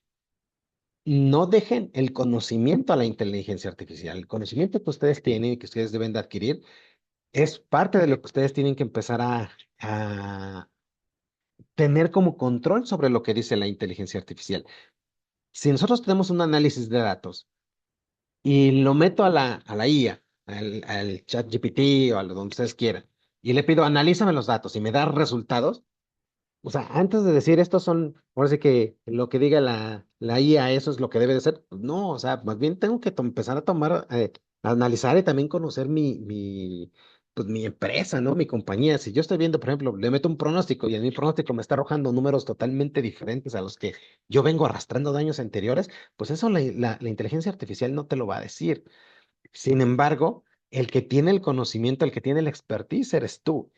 no dejen el conocimiento a la inteligencia artificial. El conocimiento que ustedes tienen y que ustedes deben de adquirir es parte de lo que ustedes tienen que empezar a tener como control sobre lo que dice la inteligencia artificial. Si nosotros tenemos un análisis de datos y lo meto a la IA, al chat GPT o a lo donde ustedes quieran, y le pido, analízame los datos y me da resultados. O sea, antes de decir estos son, ahora sí que lo que diga la IA, eso es lo que debe de ser. Pues no, o sea, más bien tengo que empezar a tomar, a analizar y también conocer pues mi empresa, ¿no? Mi compañía. Si yo estoy viendo, por ejemplo, le meto un pronóstico y en mi pronóstico me está arrojando números totalmente diferentes a los que yo vengo arrastrando de años anteriores, pues eso la inteligencia artificial no te lo va a decir. Sin embargo, el que tiene el conocimiento, el que tiene el expertise, eres tú.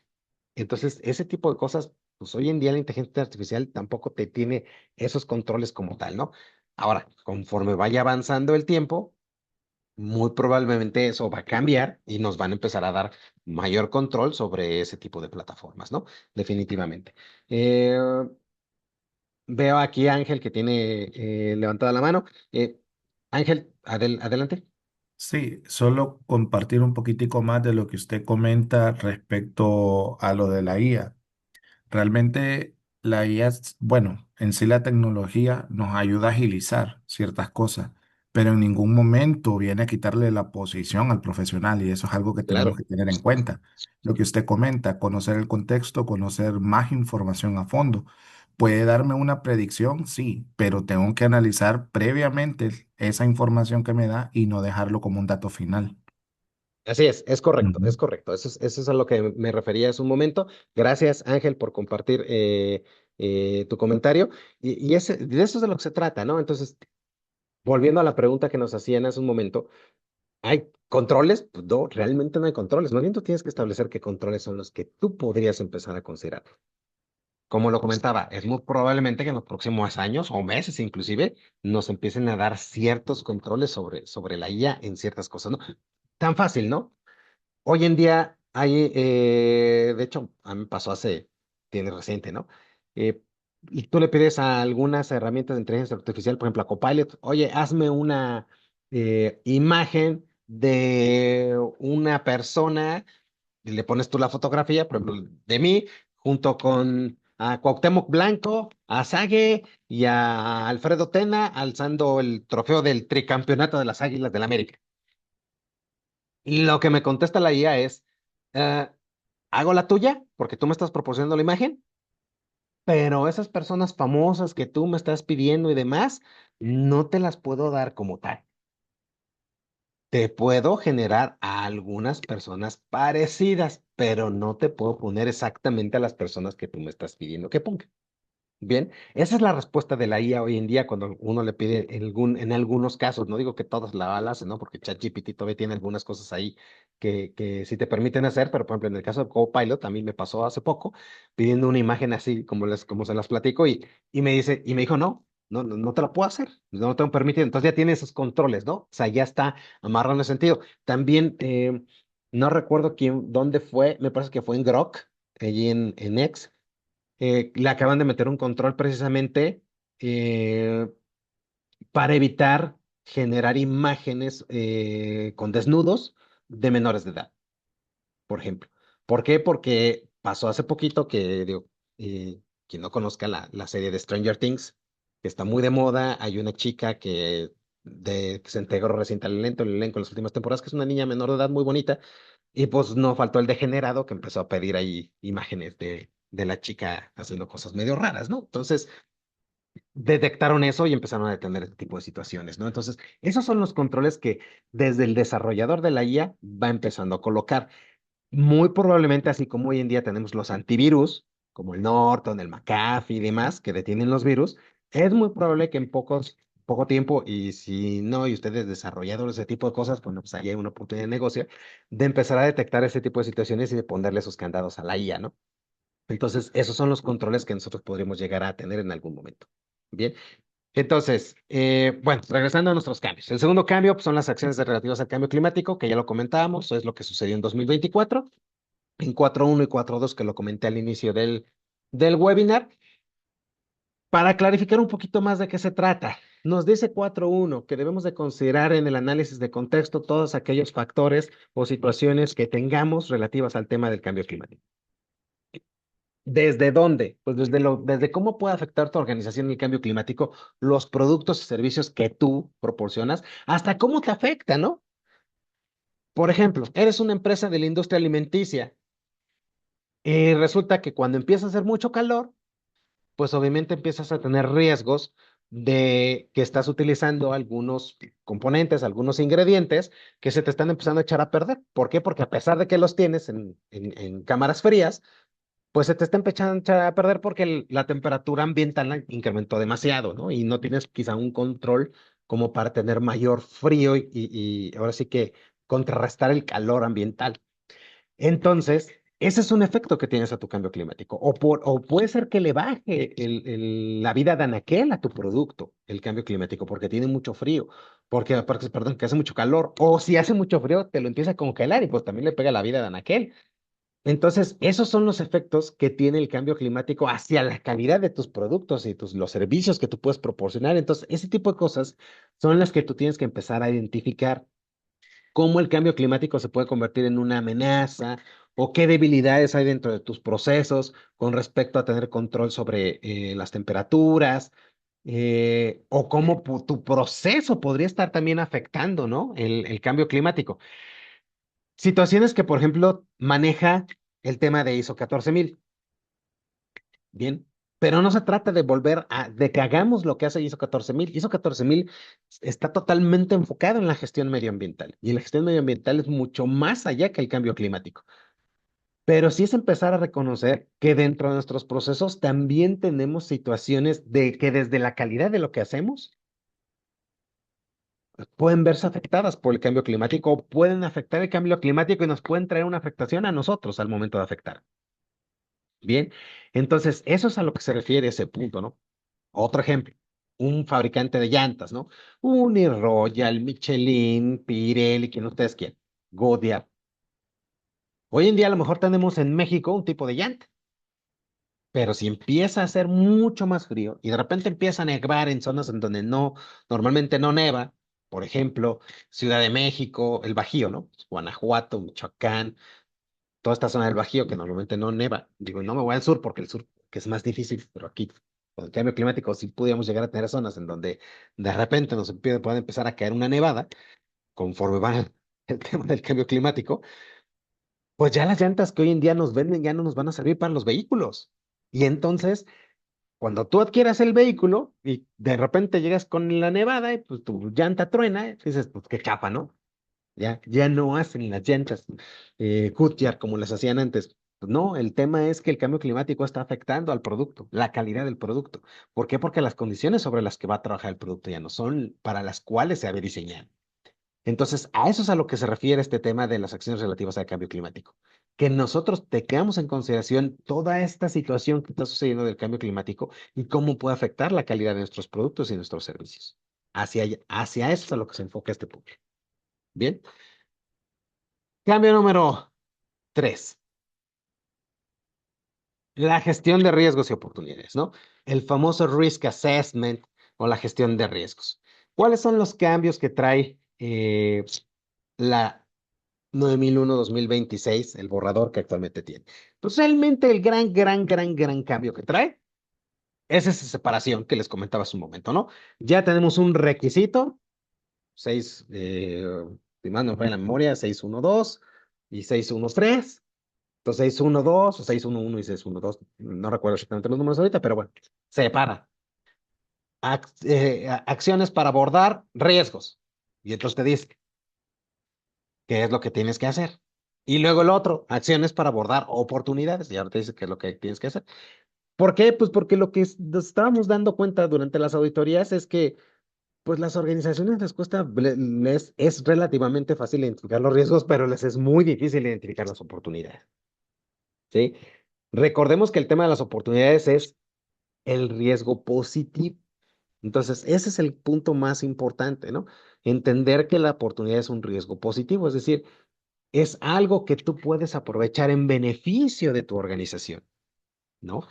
Entonces, ese tipo de cosas, pues hoy en día la inteligencia artificial tampoco te tiene esos controles como tal, ¿no? Ahora, conforme vaya avanzando el tiempo, muy probablemente eso va a cambiar y nos van a empezar a dar mayor control sobre ese tipo de plataformas, ¿no? Definitivamente. Eh, Veo aquí a Ángel que tiene levantada la mano. Ángel, adelante. Sí, solo compartir un poquitico más de lo que usted comenta respecto a lo de la IA. Realmente La IA, bueno, en sí la tecnología nos ayuda a agilizar ciertas cosas, pero en ningún momento viene a quitarle la posición al profesional y eso es algo que tenemos Claro. que tener en cuenta. Lo que usted comenta, conocer el contexto, conocer más información a fondo. ¿Puede darme una predicción? Sí, pero tengo que analizar previamente esa información que me da y no dejarlo como un dato final. Así es correcto, Ujú. es correcto. Eso es a lo que me refería hace un momento. Gracias, Ángel, por compartir tu comentario. De eso es de lo que se trata, ¿no? Entonces, volviendo a la pregunta que nos hacían hace un momento, ¿hay controles? Pues no, realmente no hay controles. Más bien tú tienes que establecer qué controles son los que tú podrías empezar a considerar. Como lo comentaba, es muy probablemente que en los próximos años o meses inclusive nos empiecen a dar ciertos controles sobre la IA en ciertas cosas, ¿no? Tan fácil, ¿no? Hoy en día hay, de hecho, a mí me pasó tiene reciente, ¿no? Y tú le pides a algunas herramientas de inteligencia artificial, por ejemplo, a Copilot, oye, hazme una imagen de una persona, y le pones tú la fotografía, por ejemplo, de mí, junto con a Cuauhtémoc Blanco, a Sague y a Alfredo Tena alzando el trofeo del tricampeonato de las Águilas del América. Y lo que me contesta la IA es, eh, hago la tuya porque tú me estás proporcionando la imagen, pero esas personas famosas que tú me estás pidiendo y demás, no te las puedo dar como tal. Te puedo generar a algunas personas parecidas, pero no te puedo poner exactamente a las personas que tú me estás pidiendo que ponga. Bien, esa es la respuesta de la IA hoy en día cuando uno le pide en algunos casos, no digo que todos la hacen, ¿no? Porque ChatGPT todavía tiene algunas cosas ahí que sí te permiten hacer, pero por ejemplo en el caso de Copilot a mí me pasó hace poco pidiendo una imagen así como se las platico y me dijo, no te la puedo hacer, no te lo permitido. Entonces ya tiene esos controles, ¿no? O sea, ya está amarrado en ese sentido. También, no recuerdo dónde fue, me parece que fue en Grok, allí en X le acaban de meter un control precisamente eh, para evitar generar imágenes con desnudos de menores de edad, por ejemplo. ¿Por qué? Porque pasó hace poquito que, digo, quien no conozca la serie de Stranger Things, que está muy de moda, hay una chica que se integró recién al elenco en las últimas temporadas, que es una niña menor de edad muy bonita, y pues no faltó el degenerado que empezó a pedir ahí imágenes de la chica haciendo cosas medio raras, ¿no? Entonces, detectaron eso y empezaron a detener este tipo de situaciones, ¿no? Entonces, esos son los controles que desde el desarrollador de la IA va empezando a colocar. Muy probablemente, así como hoy en día tenemos los antivirus, como el Norton, el McAfee y demás, que detienen los virus, es muy probable que en poco tiempo, y si no, y ustedes desarrolladores de ese tipo de cosas, bueno, pues ahí hay una oportunidad de negocio, de empezar a detectar ese tipo de situaciones y de ponerle esos candados a la IA, ¿no? Entonces, esos son los controles que nosotros podríamos llegar a tener en algún momento. Bien, entonces, bueno, regresando a nuestros cambios. El segundo cambio pues, son las acciones relativas al cambio climático, que ya lo comentábamos, es lo que sucedió en 2024 en 4.1 y 4.2 que lo comenté al inicio del webinar. Para clarificar un poquito más de qué se trata, nos dice 4.1 que debemos de considerar en el análisis de contexto todos aquellos factores o situaciones que tengamos relativas al tema del cambio climático. ¿Desde dónde? Pues desde cómo puede afectar tu organización el cambio climático, los productos y servicios que tú proporcionas, hasta cómo te afecta, ¿no? Por ejemplo, eres una empresa de la industria alimenticia y resulta que cuando empieza a hacer mucho calor, pues obviamente empiezas a tener riesgos de que estás utilizando algunos componentes, algunos ingredientes que se te están empezando a echar a perder. ¿Por qué? Porque a pesar de que los tienes en cámaras frías, pues se te está empezando a echar a perder porque la temperatura ambiental incrementó demasiado, ¿no? Y no tienes quizá un control como para tener mayor frío y ahora sí que contrarrestar el calor ambiental. Entonces, ese es un efecto que tienes a tu cambio climático. O puede ser que le baje la vida de anaquel a tu producto, el cambio climático, porque tiene mucho frío, perdón, que hace mucho calor. O si hace mucho frío, te lo empieza a congelar y pues también le pega la vida de anaquel. Entonces, esos son los efectos que tiene el cambio climático hacia la calidad de tus productos y los servicios que tú puedes proporcionar. Entonces, ese tipo de cosas son las que tú tienes que empezar a identificar cómo el cambio climático se puede convertir en una amenaza o qué debilidades hay dentro de tus procesos con respecto a tener control sobre las temperaturas, o cómo tu proceso podría estar también afectando, ¿no? El cambio climático. Situaciones que, por ejemplo, maneja el tema de ISO 14000. Bien, pero no se trata de de que hagamos lo que hace ISO 14000. ISO 14000 está totalmente enfocado en la gestión medioambiental y la gestión medioambiental es mucho más allá que el cambio climático. Pero sí es empezar a reconocer que dentro de nuestros procesos también tenemos situaciones de que desde la calidad de lo que hacemos pueden verse afectadas por el cambio climático o pueden afectar el cambio climático y nos pueden traer una afectación a nosotros al momento de afectar. Bien, entonces eso es a lo que se refiere ese punto, ¿no? Otro ejemplo, un fabricante de llantas, ¿no? Uniroyal, Michelin, Pirelli, quien ustedes quieran, Goodyear. Hoy en día a lo mejor tenemos en México un tipo de llanta, pero si empieza a hacer mucho más frío y de repente empieza a nevar en zonas en donde normalmente no neva, por ejemplo, Ciudad de México, el Bajío, ¿no? Guanajuato, Michoacán, toda esta zona del Bajío que normalmente no neva. Digo, no me voy al sur porque el sur que es más difícil, pero aquí con el cambio climático sí pudiéramos llegar a tener zonas en donde de repente puede empezar a caer una nevada conforme va el tema del cambio climático, pues ya las llantas que hoy en día nos venden ya no nos van a servir para los vehículos. Y entonces, cuando tú adquieras el vehículo y de repente llegas con la nevada y pues tu llanta truena, dices, pues qué chapa, ¿no? Ya no hacen las llantas Goodyear como las hacían antes. No, el tema es que el cambio climático está afectando al producto, la calidad del producto. ¿Por qué? Porque las condiciones sobre las que va a trabajar el producto ya no son para las cuales se había diseñado. Entonces, a eso es a lo que se refiere este tema de las acciones relativas al cambio climático. Que nosotros tengamos en consideración toda esta situación que está sucediendo del cambio climático y cómo puede afectar la calidad de nuestros productos y nuestros servicios. Hacia eso es a lo que se enfoca este punto. Bien. Cambio número 3, la gestión de riesgos y oportunidades, ¿no? El famoso risk assessment o la gestión de riesgos. ¿Cuáles son los cambios que trae la 9001-2026, el borrador que actualmente tiene? Pues realmente el gran cambio que trae es esa separación que les comentaba hace un momento, ¿no? Ya tenemos un requisito, 6, si mal no me falla la memoria, 612 y 613. Entonces 612 o 611 y 612, no recuerdo exactamente los números ahorita, pero bueno, separa. Acciones para abordar riesgos. Y entonces te dice qué es lo que tienes que hacer. Y luego el otro, acciones para abordar oportunidades. Y ahora te dice qué es lo que tienes que hacer. ¿Por qué? Pues porque lo que nos estábamos dando cuenta durante las auditorías es que pues las organizaciones les cuesta, es relativamente fácil identificar los riesgos, pero les es muy difícil identificar las oportunidades. ¿Sí? Recordemos que el tema de las oportunidades es el riesgo positivo. Entonces, ese es el punto más importante, ¿no? Entender que la oportunidad es un riesgo positivo, es decir, es algo que tú puedes aprovechar en beneficio de tu organización, ¿no?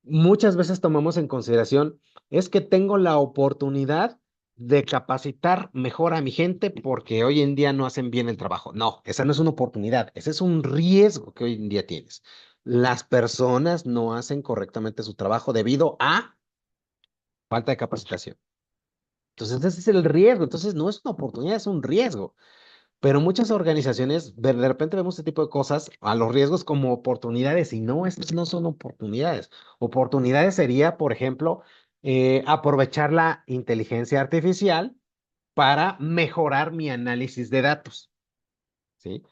Muchas veces tomamos en consideración, es que tengo la oportunidad de capacitar mejor a mi gente porque hoy en día no hacen bien el trabajo. No, esa no es una oportunidad, ese es un riesgo que hoy en día tienes. Las personas no hacen correctamente su trabajo debido a falta de capacitación. Entonces, ese es el riesgo. Entonces, no es una oportunidad, es un riesgo. Pero muchas organizaciones, de repente vemos este tipo de cosas, a los riesgos como oportunidades, y no, estas no son oportunidades. Oportunidades sería, por ejemplo, aprovechar la inteligencia artificial para mejorar mi análisis de datos, ¿sí?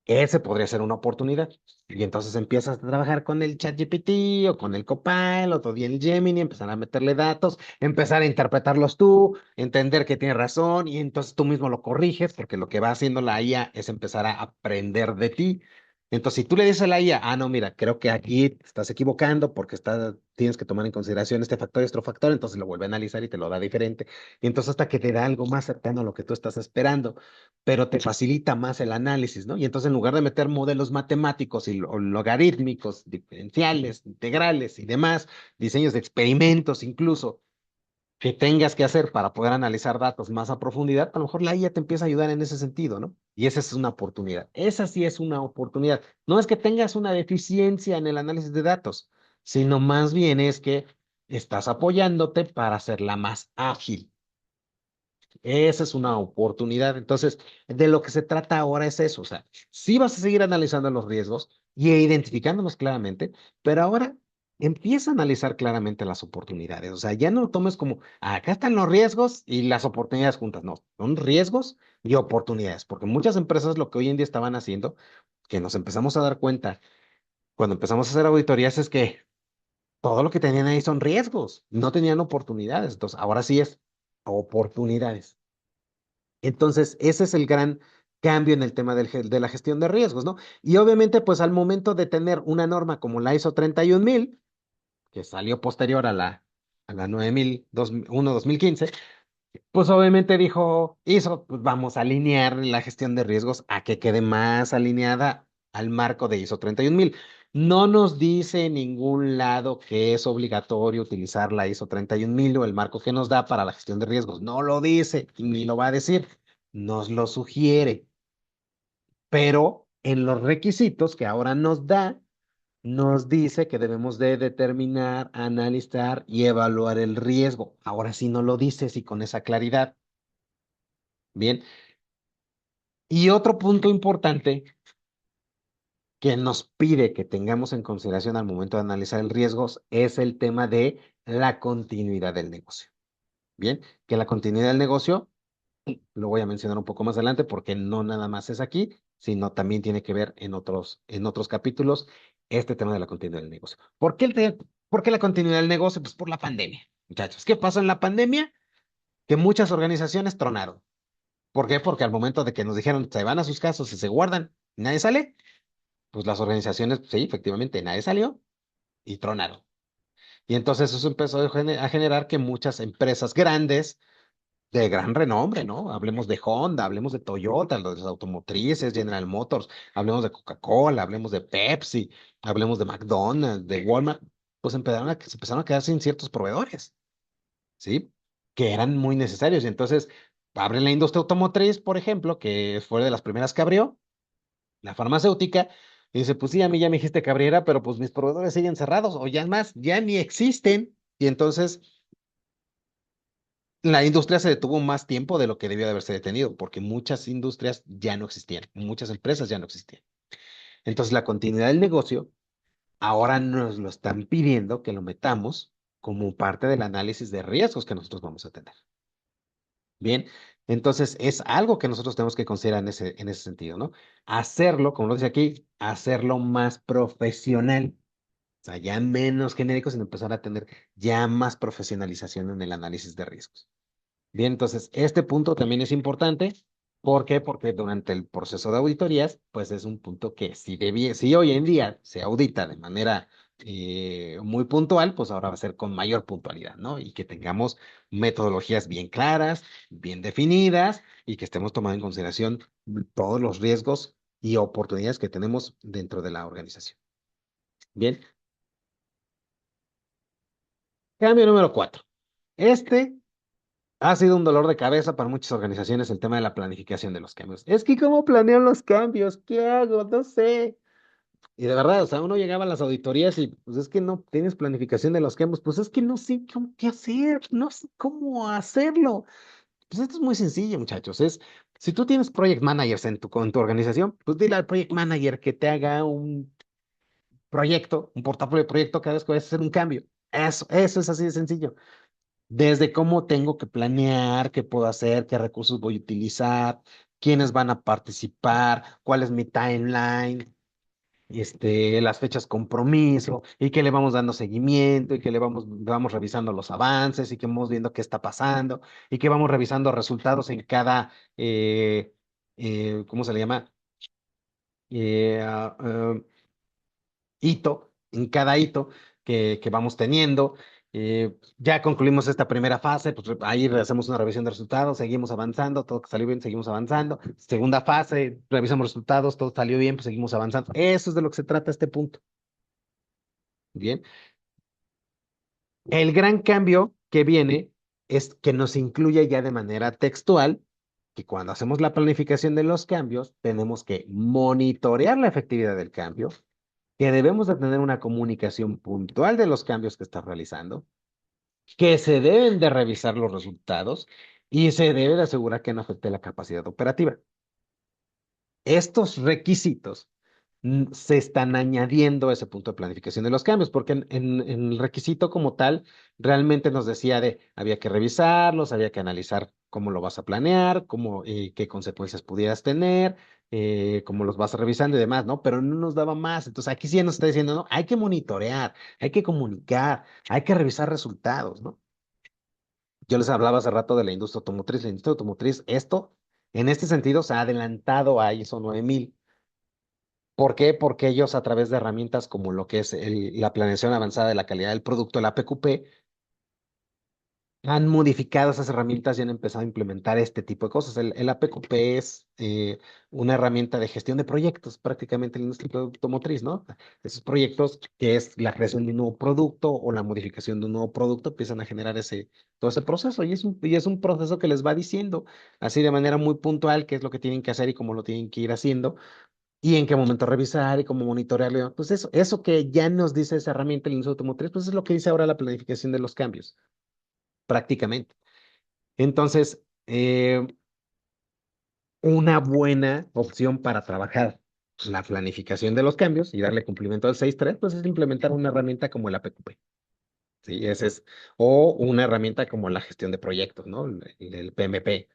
Ese podría ser una oportunidad. Y entonces empiezas a trabajar con el ChatGPT o con el Copilot o bien el Gemini, empezar a meterle datos, empezar a interpretarlos tú, entender que tiene razón y entonces tú mismo lo corriges porque lo que va haciendo la IA es empezar a aprender de ti. Entonces, si tú le dices a la IA, no, mira, creo que aquí te estás equivocando porque tienes que tomar en consideración este factor y otro factor, entonces lo vuelve a analizar y te lo da diferente. Y entonces hasta que te da algo más cercano a lo que tú estás esperando, pero te facilita más el análisis, ¿no? Y entonces en lugar de meter modelos matemáticos y logarítmicos, diferenciales, integrales y demás, diseños de experimentos incluso, que tengas que hacer para poder analizar datos más a profundidad, a lo mejor la IA te empieza a ayudar en ese sentido, ¿no? Y esa es una oportunidad. Esa sí es una oportunidad. No es que tengas una deficiencia en el análisis de datos, sino más bien es que estás apoyándote para hacerla más ágil. Esa es una oportunidad. Entonces, de lo que se trata ahora es eso. O sea, sí vas a seguir analizando los riesgos y identificándolos claramente, pero ahora empieza a analizar claramente las oportunidades. O sea, ya no lo tomes como, acá están los riesgos y las oportunidades juntas. No, son riesgos y oportunidades, porque muchas empresas lo que hoy en día estaban haciendo, que nos empezamos a dar cuenta cuando empezamos a hacer auditorías, es que todo lo que tenían ahí son riesgos, no tenían oportunidades. Entonces, ahora sí es oportunidades. Entonces, ese es el gran cambio en el tema de la gestión de riesgos, ¿no? Y obviamente, pues al momento de tener una norma como la ISO 31000, que salió posterior a la 9001-2015, pues obviamente dijo, ISO, pues vamos a alinear la gestión de riesgos a que quede más alineada al marco de ISO 31000. No nos dice en ningún lado que es obligatorio utilizar la ISO 31000 o el marco que nos da para la gestión de riesgos. No lo dice y ni lo va a decir. Nos lo sugiere, pero en los requisitos que ahora nos da, nos dice que debemos de determinar, analizar y evaluar el riesgo. Ahora sí no lo dices y con esa claridad. Bien. Y otro punto importante que nos pide que tengamos en consideración al momento de analizar el riesgo es el tema de la continuidad del negocio. Bien, que la continuidad del negocio lo voy a mencionar un poco más adelante porque no nada más es aquí, sino también tiene que ver en otros capítulos este tema de la continuidad del negocio. ¿Por qué la continuidad del negocio? Pues por la pandemia, muchachos. ¿Qué pasó en la pandemia? Que muchas organizaciones tronaron. ¿Por qué? Porque al momento de que nos dijeron se van a sus casas y se guardan, nadie sale, pues las organizaciones, sí, efectivamente, nadie salió y tronaron. Y entonces eso empezó a generar que muchas empresas grandes de gran renombre, ¿no? Hablemos de Honda, hablemos de Toyota, los automotrices, General Motors, hablemos de Coca-Cola, hablemos de Pepsi, hablemos de McDonald's, de Walmart, pues se empezaron a quedar sin ciertos proveedores, ¿sí? Que eran muy necesarios. Y entonces abren la industria automotriz, por ejemplo, que fue de las primeras que abrió, la farmacéutica, y dice, pues sí, a mí ya me dijiste que abriera, pero pues mis proveedores siguen cerrados, o ya más, ya ni existen. Y entonces la industria se detuvo más tiempo de lo que debió de haberse detenido, porque muchas industrias ya no existían, muchas empresas ya no existían. Entonces, la continuidad del negocio ahora nos lo están pidiendo que lo metamos como parte del análisis de riesgos que nosotros vamos a tener. Bien, entonces es algo que nosotros tenemos que considerar en ese sentido, ¿no? Hacerlo, como lo dice aquí, hacerlo más profesional. O sea, ya menos genérico, sino empezar a tener ya más profesionalización en el análisis de riesgos. Bien, entonces este punto también es importante. ¿Por qué? Porque durante el proceso de auditorías, pues es un punto que si hoy en día se audita de manera muy puntual, pues ahora va a ser con mayor puntualidad, ¿no? Y que tengamos metodologías bien claras, bien definidas y que estemos tomando en consideración todos los riesgos y oportunidades que tenemos dentro de la organización. Bien, cambio número 4. Este ha sido un dolor de cabeza para muchas organizaciones el tema de la planificación de los cambios. Es que ¿cómo planeo los cambios? ¿Qué hago? No sé. Y de verdad, o sea, uno llegaba a las auditorías y pues es que no tienes planificación de los cambios, pues es que no sé qué hacer, no sé cómo hacerlo. Pues esto es muy sencillo, muchachos. Si tú tienes project managers en tu organización, pues dile al project manager que te haga un proyecto, un portafolio de proyecto cada vez que vayas a hacer un cambio. Eso es así de sencillo. Desde cómo tengo que planear, qué puedo hacer, qué recursos voy a utilizar, quiénes van a participar, cuál es mi timeline, las fechas compromiso, y que le vamos dando seguimiento, y que vamos revisando los avances, y que vamos viendo qué está pasando, y que vamos revisando resultados en cada, ¿cómo se le llama? Eh, ah, ah, hito, en cada hito que vamos teniendo. Ya concluimos esta primera fase, pues ahí hacemos una revisión de resultados, seguimos avanzando, todo que salió bien, seguimos avanzando. Segunda fase, revisamos resultados, todo salió bien, pues seguimos avanzando. Eso es de lo que se trata este punto. Bien. El gran cambio que viene es que nos incluye ya de manera textual que cuando hacemos la planificación de los cambios, tenemos que monitorear la efectividad del cambio, que debemos de tener una comunicación puntual de los cambios que estás realizando, que se deben de revisar los resultados y se debe de asegurar que no afecte la capacidad operativa. Estos requisitos se están añadiendo a ese punto de planificación de los cambios, porque en el requisito como tal, realmente nos decía de, había que revisarlos, había que analizar cómo lo vas a planear, qué consecuencias pudieras tener, cómo los vas revisando y demás, ¿no? Pero no nos daba más. Entonces aquí sí nos está diciendo, no, hay que monitorear, hay que comunicar, hay que revisar resultados, ¿no? Yo les hablaba hace rato de la industria automotriz. La industria automotriz, en este sentido, se ha adelantado a ISO 9000. ¿Por qué? Porque ellos a través de herramientas como lo que es la planeación avanzada de la calidad del producto, el APQP, han modificado esas herramientas y han empezado a implementar este tipo de cosas. El APQP es una herramienta de gestión de proyectos, prácticamente en la industria automotriz, ¿no? Esos proyectos que es la creación de un nuevo producto o la modificación de un nuevo producto, empiezan a generar todo ese proceso y es un proceso que les va diciendo así de manera muy puntual qué es lo que tienen que hacer y cómo lo tienen que ir haciendo y en qué momento revisar y cómo monitorearlo. Pues eso que ya nos dice esa herramienta de la industria automotriz, pues es lo que dice ahora la planificación de los cambios, prácticamente. Entonces, una buena opción para trabajar la planificación de los cambios y darle cumplimiento al 6.3, pues es implementar una herramienta como el APQP. Sí, o una herramienta como la gestión de proyectos, ¿no? El PMP.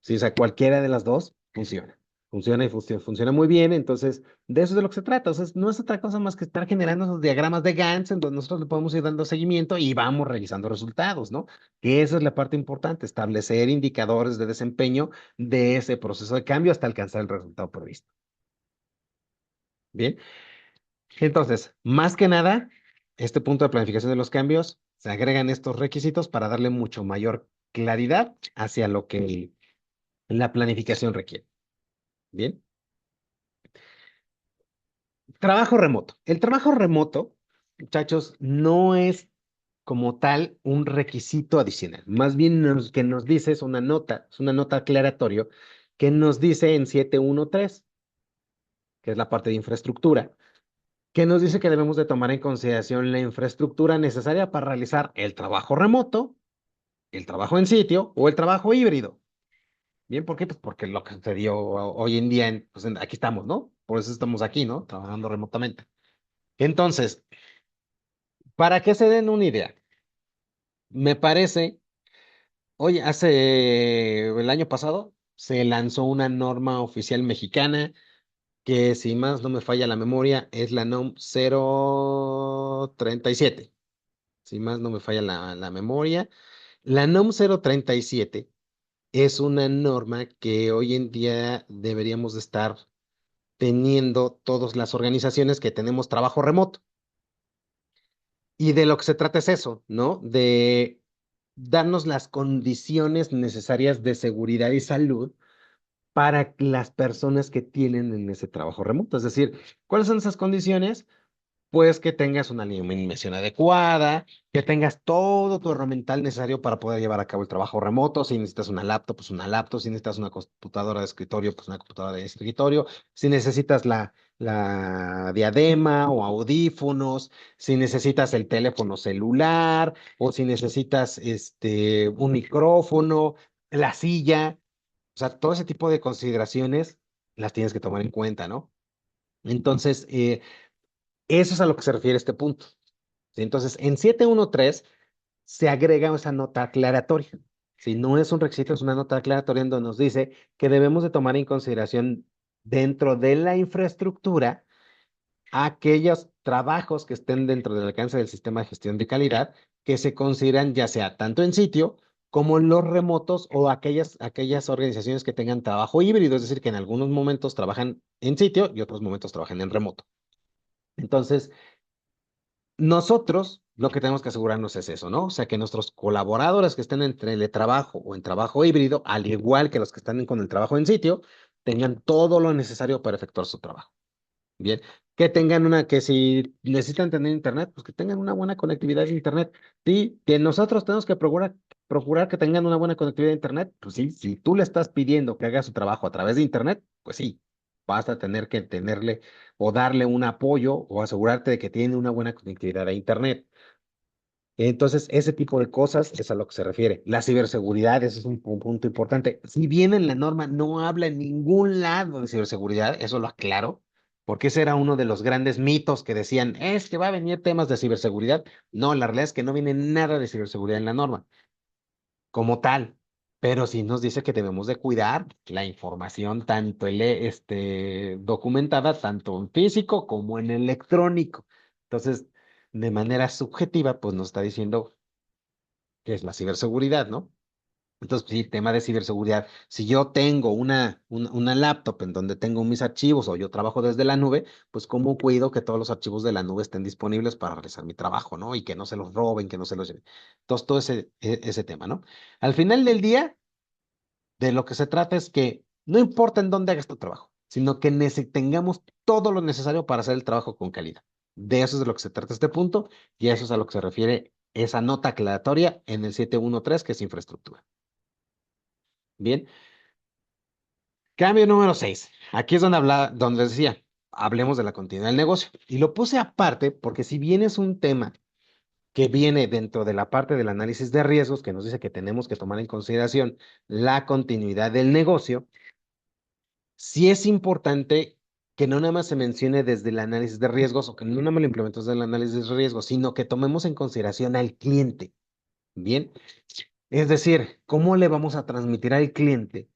Sí, o sea, cualquiera de las dos funciona. Funciona y funciona muy bien. Entonces, de eso es de lo que se trata. O sea, no es otra cosa más que estar generando esos diagramas de Gantt en donde nosotros le podemos ir dando seguimiento y vamos revisando resultados, ¿no? Que esa es la parte importante, establecer indicadores de desempeño de ese proceso de cambio hasta alcanzar el resultado previsto. Bien. Entonces, más que nada, este punto de planificación de los cambios, se agregan estos requisitos para darle mucho mayor claridad hacia lo que la planificación requiere. Bien. Trabajo remoto. El trabajo remoto, muchachos, no es como tal un requisito adicional. Más bien que nos dice es una nota aclaratorio que nos dice en 713, que es la parte de infraestructura, que nos dice que debemos de tomar en consideración la infraestructura necesaria para realizar el trabajo remoto, el trabajo en sitio o el trabajo híbrido. Bien, ¿por qué? Pues porque lo que sucedió hoy en día, aquí estamos, ¿no? Por eso estamos aquí, ¿no? Trabajando remotamente. Entonces, para que se den una idea, me parece, oye, el año pasado se lanzó una norma oficial mexicana que, si más no me falla la memoria, es la NOM 037. Si más no me falla la memoria. La NOM 037 es una norma que hoy en día deberíamos de estar teniendo todas las organizaciones que tenemos trabajo remoto. Y de lo que se trata es eso, ¿no? De darnos las condiciones necesarias de seguridad y salud para las personas que tienen en ese trabajo remoto. Es decir, ¿cuáles son esas condiciones? Pues que tengas una iluminación adecuada, que tengas todo tu herramental necesario para poder llevar a cabo el trabajo remoto. Si necesitas una laptop, pues una laptop. Si necesitas una computadora de escritorio, pues una computadora de escritorio. Si necesitas la diadema o audífonos, si necesitas el teléfono celular o si necesitas un micrófono, la silla. O sea, todo ese tipo de consideraciones las tienes que tomar en cuenta, ¿no? Entonces, eso es a lo que se refiere este punto. ¿Sí? Entonces, en 713 se agrega esa nota aclaratoria. Si no es un requisito, es una nota aclaratoria en donde nos dice que debemos de tomar en consideración dentro de la infraestructura aquellos trabajos que estén dentro del alcance del sistema de gestión de calidad que se consideran ya sea tanto en sitio como los remotos o aquellas organizaciones que tengan trabajo híbrido, es decir, que en algunos momentos trabajan en sitio y otros momentos trabajan en remoto. Entonces, nosotros lo que tenemos que asegurarnos es eso, ¿no? O sea, que nuestros colaboradores que estén en teletrabajo o en trabajo híbrido, al igual que los que están con el trabajo en sitio, tengan todo lo necesario para efectuar su trabajo. Bien, que si necesitan tener internet, pues que tengan una buena conectividad de internet. Sí, que nosotros tenemos que procurar que tengan una buena conectividad a Internet, pues sí, si tú le estás pidiendo que haga su trabajo a través de Internet, pues sí, vas a tener que tenerle o darle un apoyo o asegurarte de que tiene una buena conectividad a Internet. Entonces, ese tipo de cosas es a lo que se refiere. La ciberseguridad, ese es un punto importante. Si bien en la norma no habla en ningún lado de ciberseguridad, eso lo aclaro, porque ese era uno de los grandes mitos que decían, es que va a venir temas de ciberseguridad. No, la realidad es que no viene nada de ciberseguridad en la norma como tal, pero sí nos dice que debemos de cuidar la información tanto documentada, tanto en físico como en electrónico. Entonces, de manera subjetiva, pues nos está diciendo que es la ciberseguridad, ¿no? Entonces, sí, tema de ciberseguridad. Si yo tengo una laptop en donde tengo mis archivos o yo trabajo desde la nube, pues cómo cuido que todos los archivos de la nube estén disponibles para realizar mi trabajo, ¿no? Y que no se los roben, que no se los lleven. Entonces, todo ese tema, ¿no? Al final del día, de lo que se trata es que no importa en dónde hagas tu trabajo, sino que tengamos todo lo necesario para hacer el trabajo con calidad. De eso es de lo que se trata este punto y a eso es a lo que se refiere esa nota aclaratoria en el 713, que es infraestructura. Bien, cambio número 6. Aquí es donde les decía, hablemos de la continuidad del negocio. Y lo puse aparte porque si bien es un tema que viene dentro de la parte del análisis de riesgos, que nos dice que tenemos que tomar en consideración la continuidad del negocio, sí es importante que no nada más se mencione desde el análisis de riesgos o que no nada más lo implementemos desde el análisis de riesgos, sino que tomemos en consideración al cliente. Bien, es decir, ¿cómo le vamos a transmitir al cliente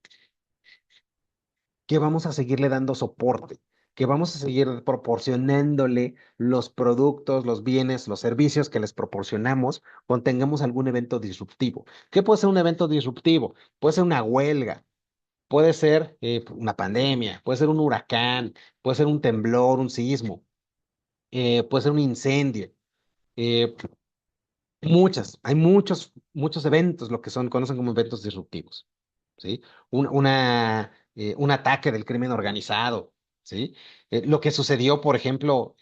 que vamos a seguirle dando soporte, que vamos a seguir proporcionándole los productos, los bienes, los servicios que les proporcionamos cuando tengamos algún evento disruptivo? ¿Qué puede ser un evento disruptivo? Puede ser una huelga, puede ser una pandemia, puede ser un huracán, puede ser un temblor, un sismo, puede ser un incendio. eh, hay muchos eventos, lo que conocen como eventos disruptivos, ¿sí? Un ataque del crimen organizado, ¿sí? Lo que sucedió, por ejemplo,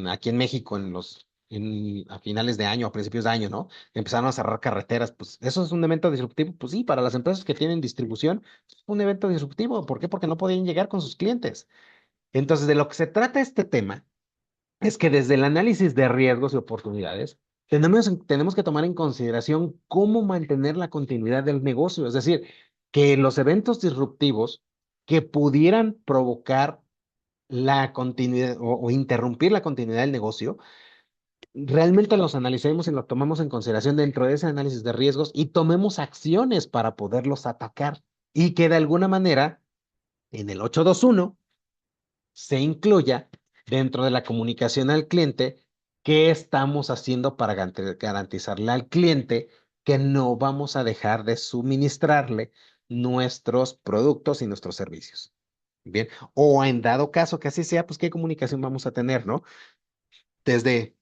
aquí en México a finales de año, a principios de año, ¿no? Empezaron a cerrar carreteras, pues eso es un evento disruptivo, pues sí, para las empresas que tienen distribución, es un evento disruptivo. ¿Por qué? Porque no podían llegar con sus clientes. Entonces, de lo que se trata este tema es que desde el análisis de riesgos y oportunidades, tenemos que tomar en consideración cómo mantener la continuidad del negocio. Es decir, que los eventos disruptivos que pudieran provocar la continuidad o interrumpir la continuidad del negocio, realmente los analicemos y los tomamos en consideración dentro de ese análisis de riesgos y tomemos acciones para poderlos atacar y que de alguna manera en el 821 se incluya dentro de la comunicación al cliente qué estamos haciendo para garantizarle al cliente que no vamos a dejar de suministrarle nuestros productos y nuestros servicios. Bien, o en dado caso que así sea, pues qué comunicación vamos a tener, ¿no? Desde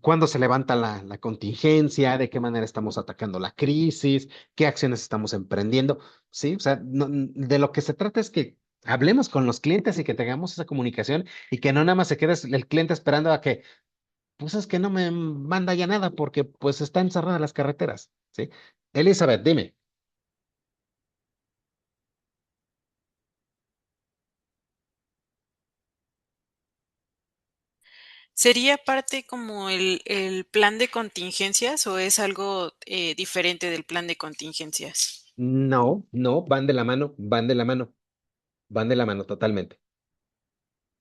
cuándo se levanta la contingencia, de qué manera estamos atacando la crisis, qué acciones estamos emprendiendo, ¿sí? O sea, de lo que se trata es que hablemos con los clientes y que tengamos esa comunicación y que no nada más se quede el cliente esperando a que, pues es que no me manda ya nada porque pues están cerradas las carreteras, ¿sí? Elizabeth, dime. ¿Sería parte como el plan de contingencias o es algo diferente del plan de contingencias? No, no, van de la mano, van de la mano, van de la mano totalmente.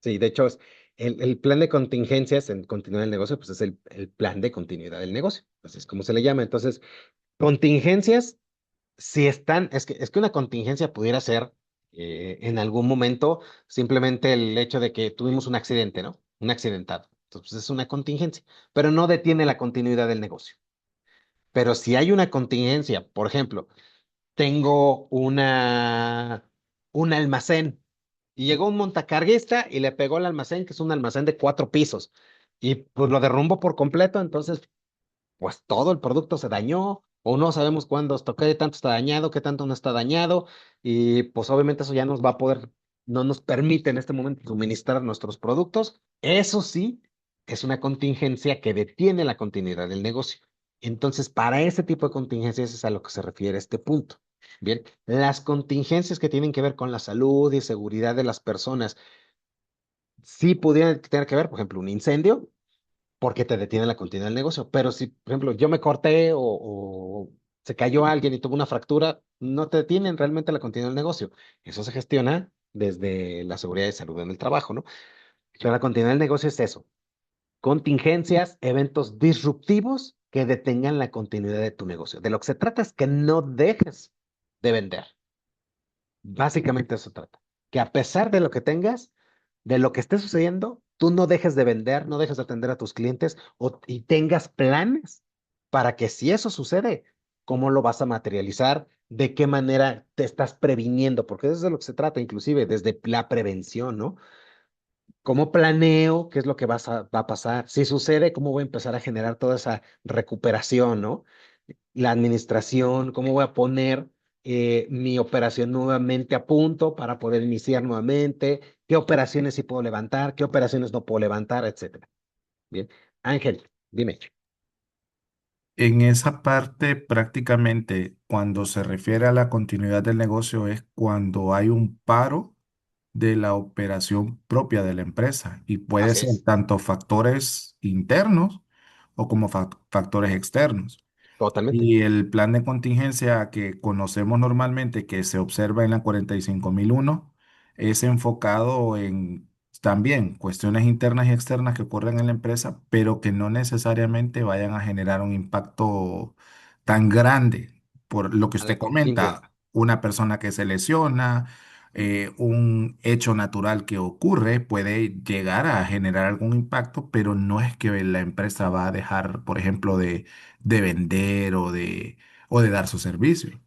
Sí, de hecho, el plan de contingencias en continuidad del negocio, pues es el plan de continuidad del negocio. Así es como se le llama. Entonces, contingencias, si están, es que una contingencia pudiera ser en algún momento simplemente el hecho de que tuvimos un accidente, ¿no? Un accidentado. Entonces, es una contingencia, pero no detiene la continuidad del negocio. Pero si hay una contingencia, por ejemplo, tengo un almacén y llegó un montacarguista y le pegó el almacén, que es un almacén de 4 pisos, y pues lo derrumbó por completo. Entonces pues todo el producto se dañó o no sabemos cuándo, hasta qué tanto está dañado, qué tanto no está dañado, y pues obviamente eso ya no nos permite en este momento suministrar nuestros productos. Eso sí, es una contingencia que detiene la continuidad del negocio. Entonces, para ese tipo de contingencias es a lo que se refiere este punto. Bien, las contingencias que tienen que ver con la salud y seguridad de las personas, sí pudieran tener que ver, por ejemplo, un incendio, porque te detiene la continuidad del negocio. Pero si, por ejemplo, yo me corté o se cayó alguien y tuvo una fractura, no te detienen realmente la continuidad del negocio. Eso se gestiona desde la seguridad y salud en el trabajo, ¿no? Pero la continuidad del negocio es eso. Contingencias, eventos disruptivos que detengan la continuidad de tu negocio. De lo que se trata es que no dejes de vender. Básicamente eso trata. Que a pesar de lo que tengas, de lo que esté sucediendo, tú no dejes de vender, no dejes de atender a tus clientes y tengas planes para que si eso sucede, cómo lo vas a materializar, de qué manera te estás previniendo, porque eso es de lo que se trata, inclusive desde la prevención, ¿no? ¿Cómo planeo qué es lo que va a pasar? Si sucede, ¿cómo voy a empezar a generar toda esa recuperación, ¿no? La administración, cómo voy a poner mi operación nuevamente a punto para poder iniciar nuevamente, qué operaciones sí puedo levantar, qué operaciones no puedo levantar, etcétera. Bien. Ángel, dime. En esa parte, prácticamente, cuando se refiere a la continuidad del negocio, es cuando hay un paro de la operación propia de la empresa y puede Así ser es, tanto factores internos o como factores externos. totalmente. Y el plan de contingencia que conocemos normalmente, que se observa en la 45001, es enfocado en también cuestiones internas y externas que ocurren en la empresa, pero que no necesariamente vayan a generar un impacto tan grande. Por lo que A la usted contingent. comenta, una persona que se lesiona, un hecho natural que ocurre puede llegar a generar algún impacto, pero no es que la empresa va a dejar, por ejemplo, de vender o de dar su servicio.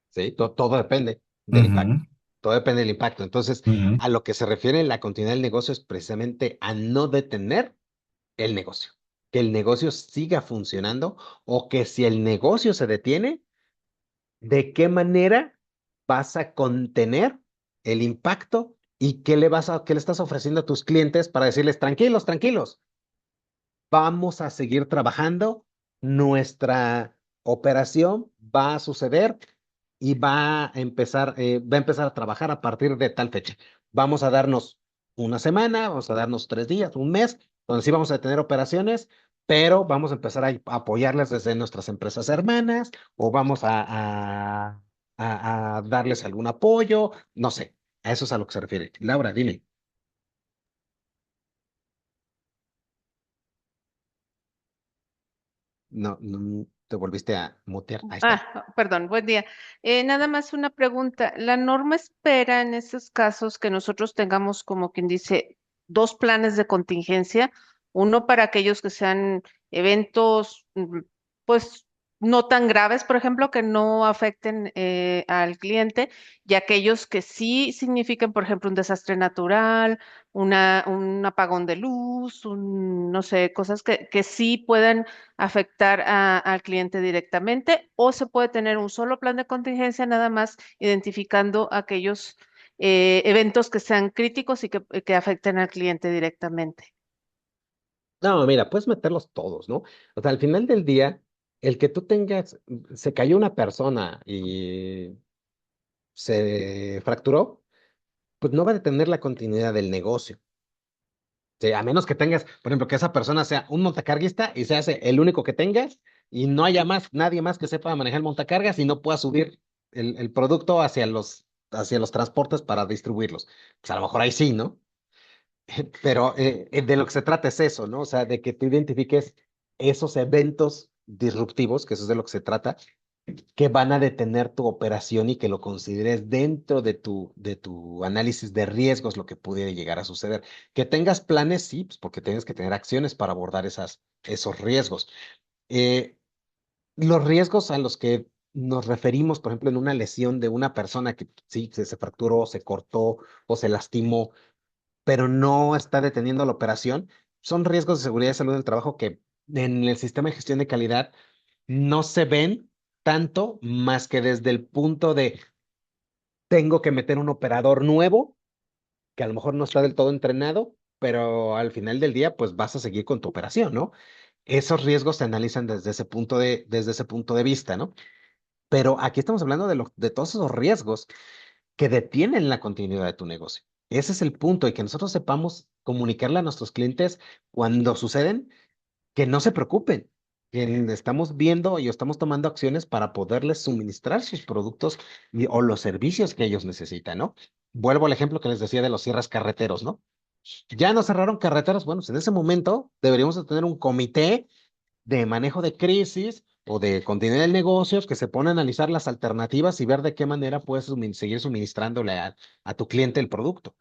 ¿Sí? Todo depende del impacto. Ujú, Todo depende del impacto. Entonces, ujú. a lo que se refiere la continuidad del negocio es precisamente a no detener el negocio. Que el negocio siga funcionando o que si el negocio se detiene, ¿de qué manera vas a contener el impacto y qué le estás ofreciendo a tus clientes para decirles, tranquilos, tranquilos, vamos a seguir trabajando, nuestra operación va a suceder y va a empezar a trabajar a partir de tal fecha. Vamos a darnos una semana, vamos a darnos 3 días, un mes, donde sí vamos a tener operaciones, pero vamos a empezar a apoyarles desde nuestras empresas hermanas o vamos a darles algún apoyo, no sé, a eso es a lo que se refiere. Laura, dime. No, no, te volviste a mutear. Ahí está. Perdón, buen día. Nada más una pregunta. ¿La norma espera en estos casos que nosotros tengamos, como quien dice, dos planes de contingencia? Uno para aquellos que sean eventos, pues, no tan graves, por ejemplo, que no afecten al cliente, y aquellos que sí signifiquen, por ejemplo, un desastre natural, un apagón de luz, no sé, cosas que sí puedan afectar al cliente directamente, o se puede tener un solo plan de contingencia nada más identificando aquellos eventos que sean críticos y que afecten al cliente directamente. No, mira, puedes meterlos todos, ¿no? O sea, al final del día, el que tú tengas, se cayó una persona y se fracturó, pues no va a detener la continuidad del negocio. Sí, a menos que tengas, por ejemplo, que esa persona sea un montacarguista y se hace el único que tengas y no haya nadie más que sepa manejar montacargas y no pueda subir el producto hacia los transportes para distribuirlos. Pues a lo mejor ahí sí, ¿no? Pero de lo que se trata es eso, ¿no? O sea, de que tú identifiques esos eventos disruptivos, que eso es de lo que se trata, que van a detener tu operación y que lo consideres dentro de tu análisis de riesgos, lo que pudiera llegar a suceder. Que tengas planes, sí, pues porque tienes que tener acciones para abordar esos riesgos. Eh, los riesgos a los que nos referimos, por ejemplo, en una lesión de una persona que sí, se fracturó, se cortó o se lastimó, pero no está deteniendo la operación, son riesgos de seguridad y salud del trabajo que en el sistema de gestión de calidad no se ven tanto más que desde el punto de tengo que meter un operador nuevo que a lo mejor no está del todo entrenado, pero al final del día pues vas a seguir con tu operación, ¿no? esos riesgos se analizan desde ese punto de vista, ¿no? Pero aquí estamos hablando de todos esos riesgos que detienen la continuidad de tu negocio. Ese es el punto, y que nosotros sepamos comunicarle a nuestros clientes cuando suceden, que no se preocupen, que estamos viendo y estamos tomando acciones para poderles suministrar sus productos o los servicios que ellos necesitan, ¿no? Vuelvo al ejemplo que les decía de los cierres carreteros, ¿no? Ya no cerraron carreteras, bueno, pues en ese momento deberíamos de tener un comité de manejo de crisis o de continuidad del negocio que se pone a analizar las alternativas y ver de qué manera puedes seguir suministrándole a tu cliente el producto.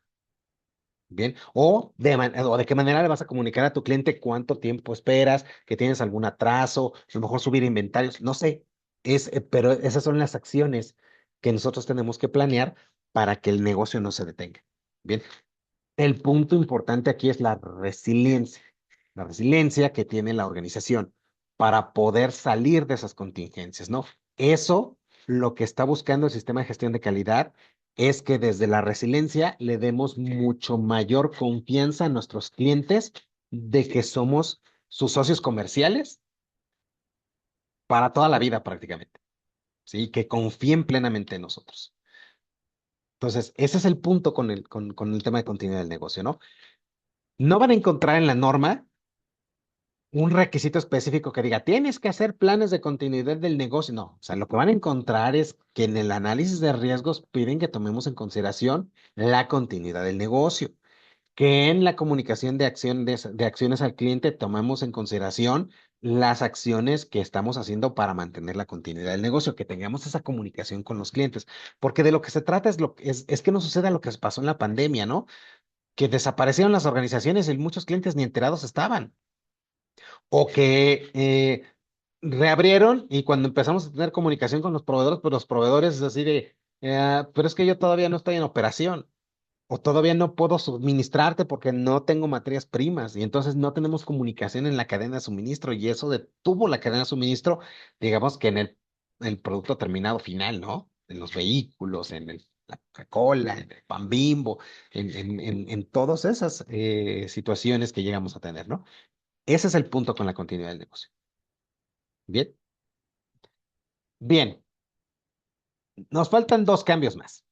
Bien, o de qué manera le vas a comunicar a tu cliente cuánto tiempo esperas, que tienes algún atraso, a lo mejor subir inventarios, no sé. Pero esas son las acciones que nosotros tenemos que planear para que el negocio no se detenga. Bien, el punto importante aquí es la resiliencia que tiene la organización para poder salir de esas contingencias, ¿no? Eso, lo que está buscando el sistema de gestión de calidad es que desde la resiliencia le demos mucho mayor confianza a nuestros clientes de que somos sus socios comerciales para toda la vida prácticamente, ¿sí? Que confíen plenamente en nosotros. Entonces, ese es el punto con el tema de continuidad del negocio, ¿no? No van a encontrar en la norma un requisito específico que diga, tienes que hacer planes de continuidad del negocio. No, o sea, lo que van a encontrar es que en el análisis de riesgos piden que tomemos en consideración la continuidad del negocio, que en la comunicación de acciones al cliente tomemos en consideración las acciones que estamos haciendo para mantener la continuidad del negocio, que tengamos esa comunicación con los clientes, porque de lo que se trata es que no suceda lo que pasó en la pandemia, ¿no? Que desaparecieron las organizaciones y muchos clientes ni enterados estaban. O que reabrieron y cuando empezamos a tener comunicación con los proveedores, pues los proveedores es así de, pero es que yo todavía no estoy en operación o todavía no puedo suministrarte porque no tengo materias primas y entonces no tenemos comunicación en la cadena de suministro y eso detuvo la cadena de suministro, digamos que en el producto terminado final, ¿no? En los vehículos, la Coca-Cola, en el pan Bimbo, en todas esas situaciones que llegamos a tener, ¿no? Ese es el punto con la continuidad del negocio. Bien, bien, nos faltan dos cambios más.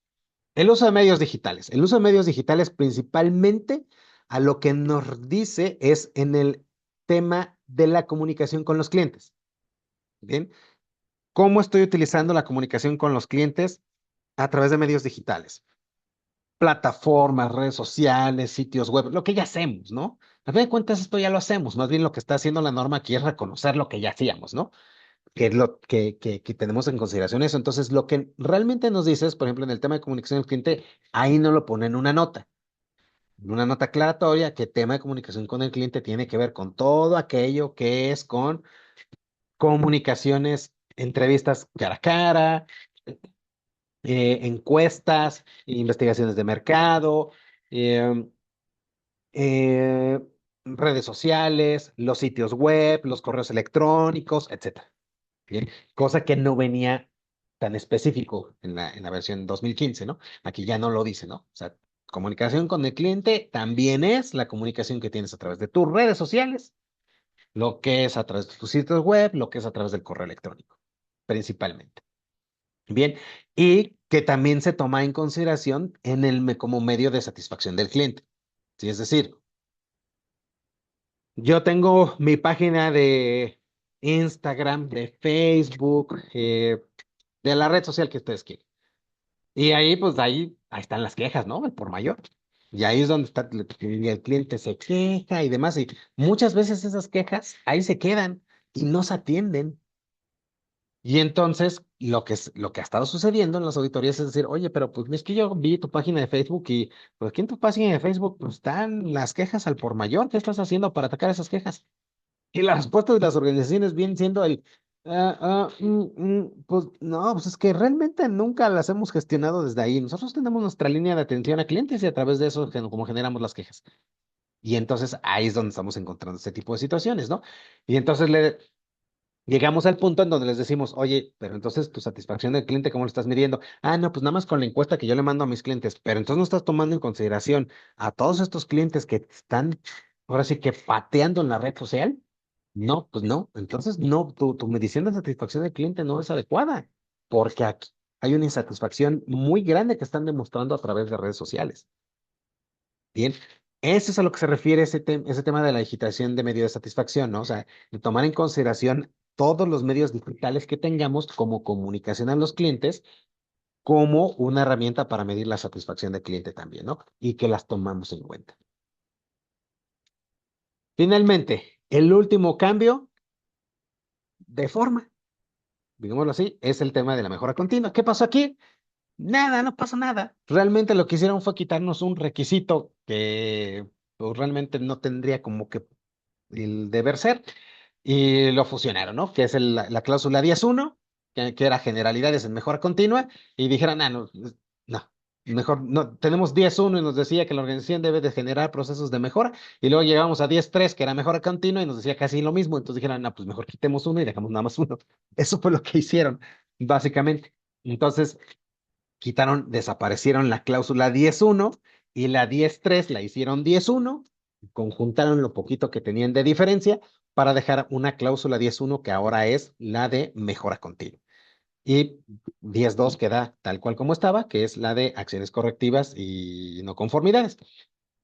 El uso de medios digitales. El uso de medios digitales principalmente a lo que nos dice es en el tema de la comunicación con los clientes. Bien, ¿cómo estoy utilizando la comunicación con los clientes? A través de medios digitales, plataformas, redes sociales, sitios web, lo que ya hacemos, ¿no? A fin de cuentas, esto ya lo hacemos. Más bien lo que está haciendo la norma aquí es reconocer lo que ya hacíamos, ¿no? Que es lo que tenemos en consideración eso. Entonces, lo que realmente nos dice es, por ejemplo, en el tema de comunicación del cliente, ahí no lo pone en una nota aclaratoria, que tema de comunicación con el cliente tiene que ver con todo aquello que es con comunicaciones, entrevistas cara a cara, encuestas, investigaciones de mercado, em, eh, redes sociales, los sitios web, los correos electrónicos, etcétera. Bien, cosa que no venía tan específico en la versión 2015, ¿no? Aquí ya no lo dice, ¿no? O sea, comunicación con el cliente también es la comunicación que tienes a través de tus redes sociales, lo que es a través de tus sitios web, lo que es a través del correo electrónico, principalmente. Bien, y que también se toma en consideración como medio de satisfacción del cliente. Sí, es decir, yo tengo mi página de Instagram, de Facebook, de la red social que ustedes quieran. Y ahí, pues ahí están las quejas, ¿no? El por mayor. Y ahí es donde está el cliente se queja y demás. Y muchas veces esas quejas ahí se quedan y no se atienden. Y entonces lo que ha estado sucediendo en las auditorías es decir, oye, pero pues es que yo vi tu página de Facebook y pues aquí en tu página de Facebook pues, están las quejas al por mayor. ¿Qué estás haciendo para atacar esas quejas? Y la respuesta de las organizaciones viene siendo pues no, pues es que realmente nunca las hemos gestionado desde ahí. Nosotros tenemos nuestra línea de atención a clientes y a través de eso como generamos las quejas. Y entonces ahí es donde estamos encontrando este tipo de situaciones, ¿no? Y entonces llegamos al punto en donde les decimos, oye, pero entonces tu satisfacción del cliente, ¿cómo lo estás midiendo? Ah, no, pues nada más con la encuesta que yo le mando a mis clientes, pero entonces no estás tomando en consideración a todos estos clientes que están ahora sí que pateando en la red social. No, pues no. Entonces, no, tu medición de satisfacción del cliente no es adecuada, porque aquí hay una insatisfacción muy grande que están demostrando a través de redes sociales. Bien, eso es a lo que se refiere ese tema de la digitación de medio de satisfacción, ¿no? O sea, de tomar en consideración todos los medios digitales que tengamos como comunicación a los clientes, como una herramienta para medir la satisfacción del cliente también, ¿no? Y que las tomamos en cuenta. Finalmente, el último cambio de forma, digámoslo así, es el tema de la mejora continua. ¿Qué pasó aquí? Nada, no pasó nada. Realmente lo que hicieron fue quitarnos un requisito que pues, realmente no tendría como que el deber ser, y lo fusionaron, ¿no? Que es la cláusula 10.1, que era generalidades en mejora continua, y dijeron, ah, no, no, mejor, no, tenemos 10.1 y nos decía que la organización debe de generar procesos de mejora, y luego llegamos a 10.3 que era mejora continua, y nos decía casi lo mismo, entonces dijeron, no, pues mejor quitemos uno y dejamos nada más uno. Eso fue lo que hicieron, básicamente. Entonces, desaparecieron la cláusula 10.1 y la 10.3 la hicieron 10.1, conjuntaron lo poquito que tenían de diferencia para dejar una cláusula 10.1 que ahora es la de mejora continua. Y 10.2 queda tal cual como estaba, que es la de acciones correctivas y no conformidades.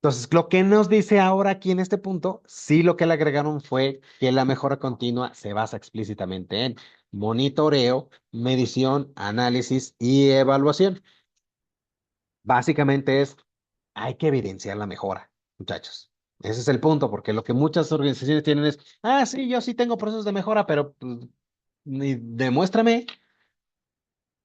Entonces, lo que nos dice ahora aquí en este punto, sí lo que le agregaron fue que la mejora continua se basa explícitamente en monitoreo, medición, análisis y evaluación. Básicamente hay que evidenciar la mejora, muchachos. Ese es el punto, porque lo que muchas organizaciones tienen es, ah, sí, yo sí tengo procesos de mejora, pero pues, demuéstrame.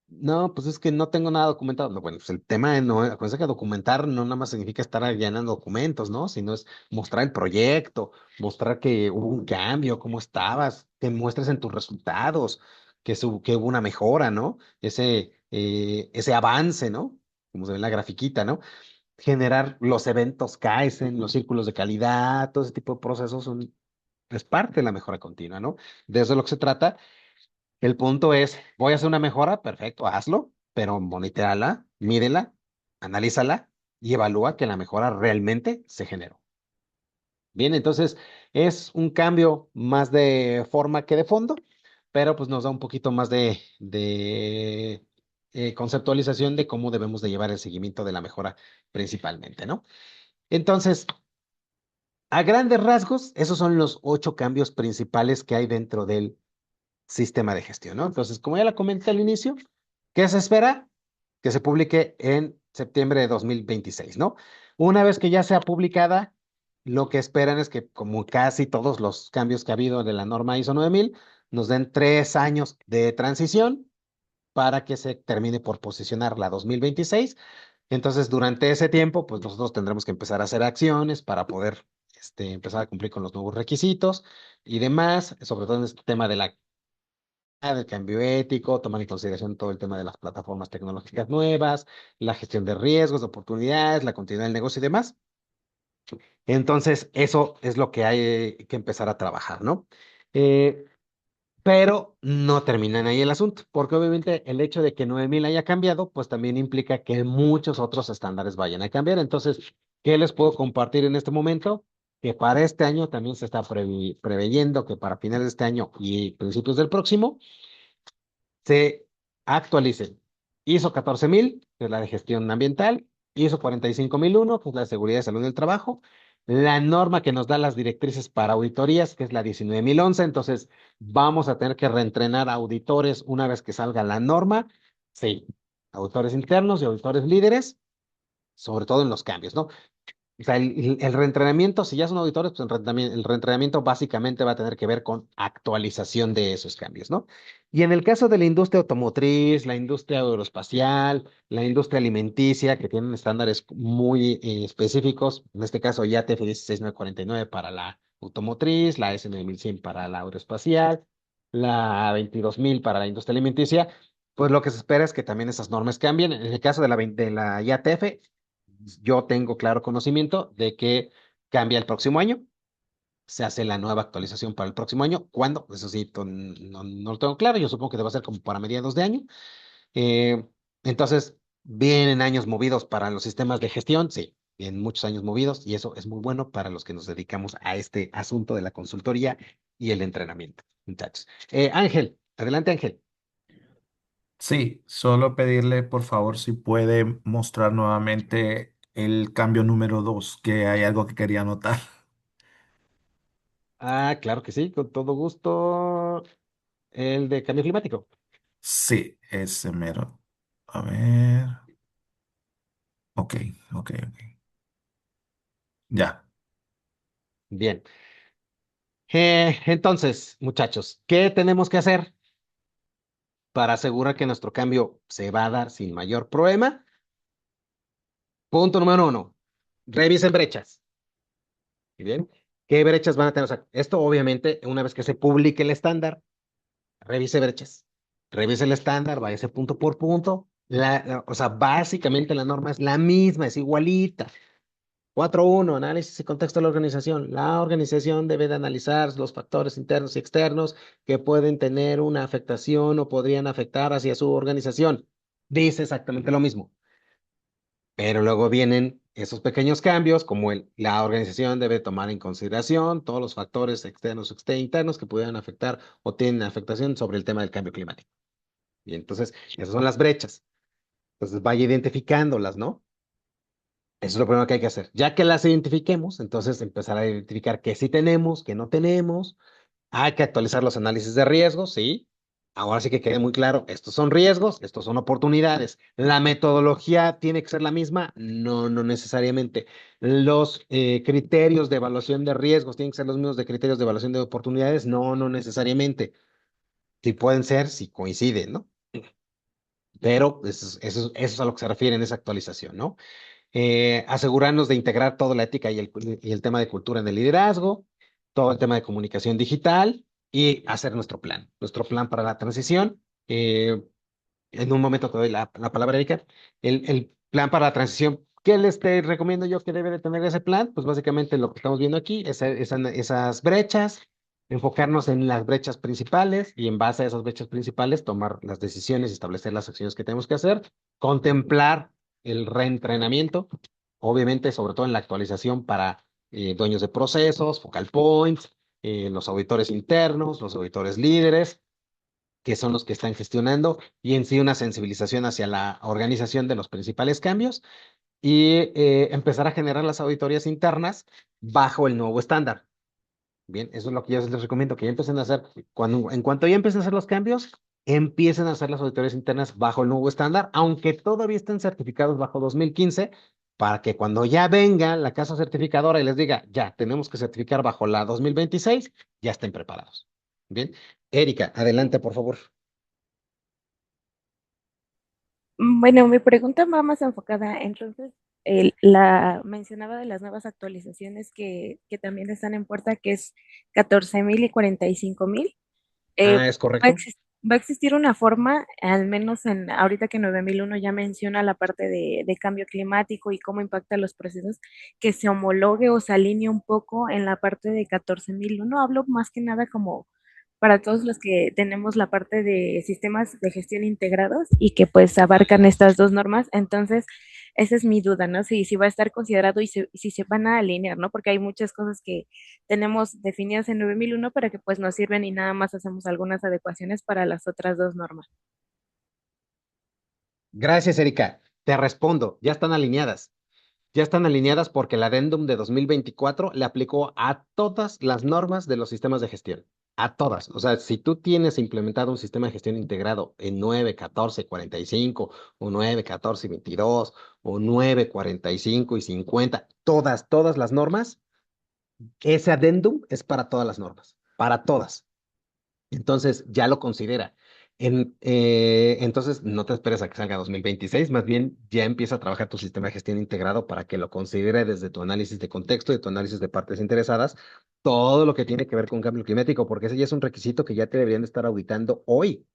No, pues es que no tengo nada documentado. No, bueno, pues el tema no, acuérdense que documentar no nada más significa estar llenando documentos, ¿no? Sino es mostrar el proyecto, mostrar que hubo un cambio, cómo estabas, que muestres en tus resultados, que hubo una mejora, ¿no? Ese avance, ¿no? Como se ve en la grafiquita, ¿no? Generar los eventos Kaizen, los círculos de calidad, todo ese tipo de procesos es parte de la mejora continua, ¿no? De eso es lo que se trata. El punto es, voy a hacer una mejora, perfecto, hazlo, pero monitórala, mídela, analízala y evalúa que la mejora realmente se generó. Bien, entonces es un cambio más de forma que de fondo, pero pues nos da un poquito más de conceptualización de cómo debemos de llevar el seguimiento de la mejora principalmente, ¿no? Entonces, a grandes rasgos, esos son los 8 cambios principales que hay dentro del sistema de gestión, ¿no? Entonces, como ya la comenté al inicio, ¿qué se espera? Que se publique en septiembre de 2026, ¿no? Una vez que ya sea publicada, lo que esperan es que, como casi todos los cambios que ha habido de la norma ISO 9000, nos den 3 años de transición para que se termine por posicionar la 2026. Entonces, durante ese tiempo, pues nosotros tendremos que empezar a hacer acciones para poder empezar a cumplir con los nuevos requisitos y demás, sobre todo en este tema de del cambio ético, tomar en consideración todo el tema de las plataformas tecnológicas nuevas, la gestión de riesgos, de oportunidades, la continuidad del negocio y demás. Entonces, eso es lo que hay que empezar a trabajar, ¿no? Eh, pero no termina en ahí el asunto, porque obviamente el hecho de que 9000 haya cambiado, pues también implica que muchos otros estándares vayan a cambiar. Entonces, ¿qué les puedo compartir en este momento? Que para este año también se está preveyendo que para finales de este año y principios del próximo, se actualicen ISO 14000, que es la de gestión ambiental, ISO 45001, que es la de seguridad y salud del trabajo, la norma que nos da las directrices para auditorías, que es la 19011. Entonces, vamos a tener que reentrenar a auditores una vez que salga la norma. Sí, auditores internos y auditores líderes, sobre todo en los cambios, ¿no? O sea, el reentrenamiento, si ya son auditores, pues el reentrenamiento básicamente va a tener que ver con actualización de esos cambios, ¿no? Y en el caso de la industria automotriz, la industria aeroespacial, la industria alimenticia, que tienen estándares muy específicos, en este caso IATF 16949 para la automotriz, la S9100 para la aeroespacial, la 22000 para la industria alimenticia, pues lo que se espera es que también esas normas cambien. En el caso de la IATF, yo tengo claro conocimiento de que cambia el próximo año, se hace la nueva actualización para el próximo año. ¿Cuándo? Eso sí, no lo tengo claro, yo supongo que debe ser como para mediados de año. Eh, entonces, vienen años movidos para los sistemas de gestión, sí, vienen muchos años movidos y eso es muy bueno para los que nos dedicamos a este asunto de la consultoría y el entrenamiento, muchachos. Ángel, adelante, Ángel. Sí, solo pedirle por favor si puede mostrar nuevamente el cambio número 2, que hay algo que quería anotar. Ah, claro que sí, con todo gusto. El de cambio climático. Sí, ese mero. A ver. Ok, ok, ok. Ya. Bien. Entonces, muchachos, ¿qué tenemos que hacer para asegurar que nuestro cambio se va a dar sin mayor problema? Punto número uno, revisen brechas. ¿Y bien? ¿Qué brechas van a tener? O sea, esto obviamente, una vez que se publique el estándar, revise brechas. Revise el estándar, váyase punto por punto. O sea, básicamente la norma es la misma, es igualita. 4.1, análisis y contexto de la organización. La organización debe de analizar los factores internos y externos que pueden tener una afectación o podrían afectar hacia su organización. Dice exactamente lo mismo. Pero luego vienen esos pequeños cambios, como la organización debe tomar en consideración todos los factores externos o internos que pudieran afectar o tienen afectación sobre el tema del cambio climático. Y entonces, esas son las brechas. Entonces, vaya identificándolas, ¿no? Eso es lo primero que hay que hacer. Ya que las identifiquemos, entonces empezar a identificar qué sí tenemos, qué no tenemos. Hay que actualizar los análisis de riesgos, ¿sí? Ahora sí que quede muy claro, estos son riesgos, estos son oportunidades. ¿La metodología tiene que ser la misma? No, no necesariamente. ¿Los criterios de evaluación de riesgos tienen que ser los mismos de criterios de evaluación de oportunidades? No, no necesariamente. Sí pueden ser, si coinciden, ¿no? Pero eso es a lo que se refiere en esa actualización, ¿no? Asegurarnos de integrar toda la ética y el tema de cultura en el liderazgo, todo el tema de comunicación digital y hacer nuestro plan para la transición. En un momento te doy la palabra, Erika. El plan para la transición, ¿qué les te recomiendo yo que debe de tener ese plan? Pues básicamente lo que estamos viendo aquí, esas brechas, enfocarnos en las brechas principales y en base a esas brechas principales tomar las decisiones y establecer las acciones que tenemos que hacer, contemplar el reentrenamiento, obviamente, sobre todo en la actualización para dueños de procesos, focal points, los auditores internos, los auditores líderes que son los que están gestionando, y en sí una sensibilización hacia la organización de los principales cambios y empezar a generar las auditorías internas bajo el nuevo estándar. Bien, eso es lo que yo les recomiendo, que ya empiecen a hacer, en cuanto ya empiecen a hacer los cambios, empiecen a hacer las auditorías internas bajo el nuevo estándar, aunque todavía estén certificados bajo 2015, para que cuando ya venga la casa certificadora y les diga, ya, tenemos que certificar bajo la 2026, ya estén preparados. Bien, Erika, adelante, por favor. Bueno, mi pregunta va más enfocada, entonces, la mencionaba de las nuevas actualizaciones que también están en puerta, que es 14.000 y 45.000. Ah, es Va a correcto. va a existir una forma, al menos en ahorita que 9001 ya menciona la parte de cambio climático y cómo impacta los procesos, que se homologue o se alinee un poco en la parte de 14.001. Hablo más que nada como para todos los que tenemos la parte de sistemas de gestión integrados y que pues abarcan estas dos normas. Entonces, esa es mi duda, ¿no? Si va a estar considerado y si se van a alinear, ¿no? Porque hay muchas cosas que tenemos definidas en 9001 para que pues nos sirven y nada más hacemos algunas adecuaciones para las otras dos normas. Gracias, Erika. Te respondo, ya están alineadas. Ya están alineadas porque el adendum de 2024 le aplicó a todas las normas de los sistemas de gestión. A todas. O sea, si tú tienes implementado un sistema de gestión integrado en 9, 14, 45, o 9, 14, 22, o 9, 45 y 50, todas las normas, ese adendum es para todas las normas. Para todas. Entonces ya lo considera. Entonces no te esperes a que salga 2026, más bien ya empieza a trabajar tu sistema de gestión integrado para que lo considere desde tu análisis de contexto y tu análisis de partes interesadas, todo lo que tiene que ver con cambio climático, porque ese ya es un requisito que ya te deberían de estar auditando hoy,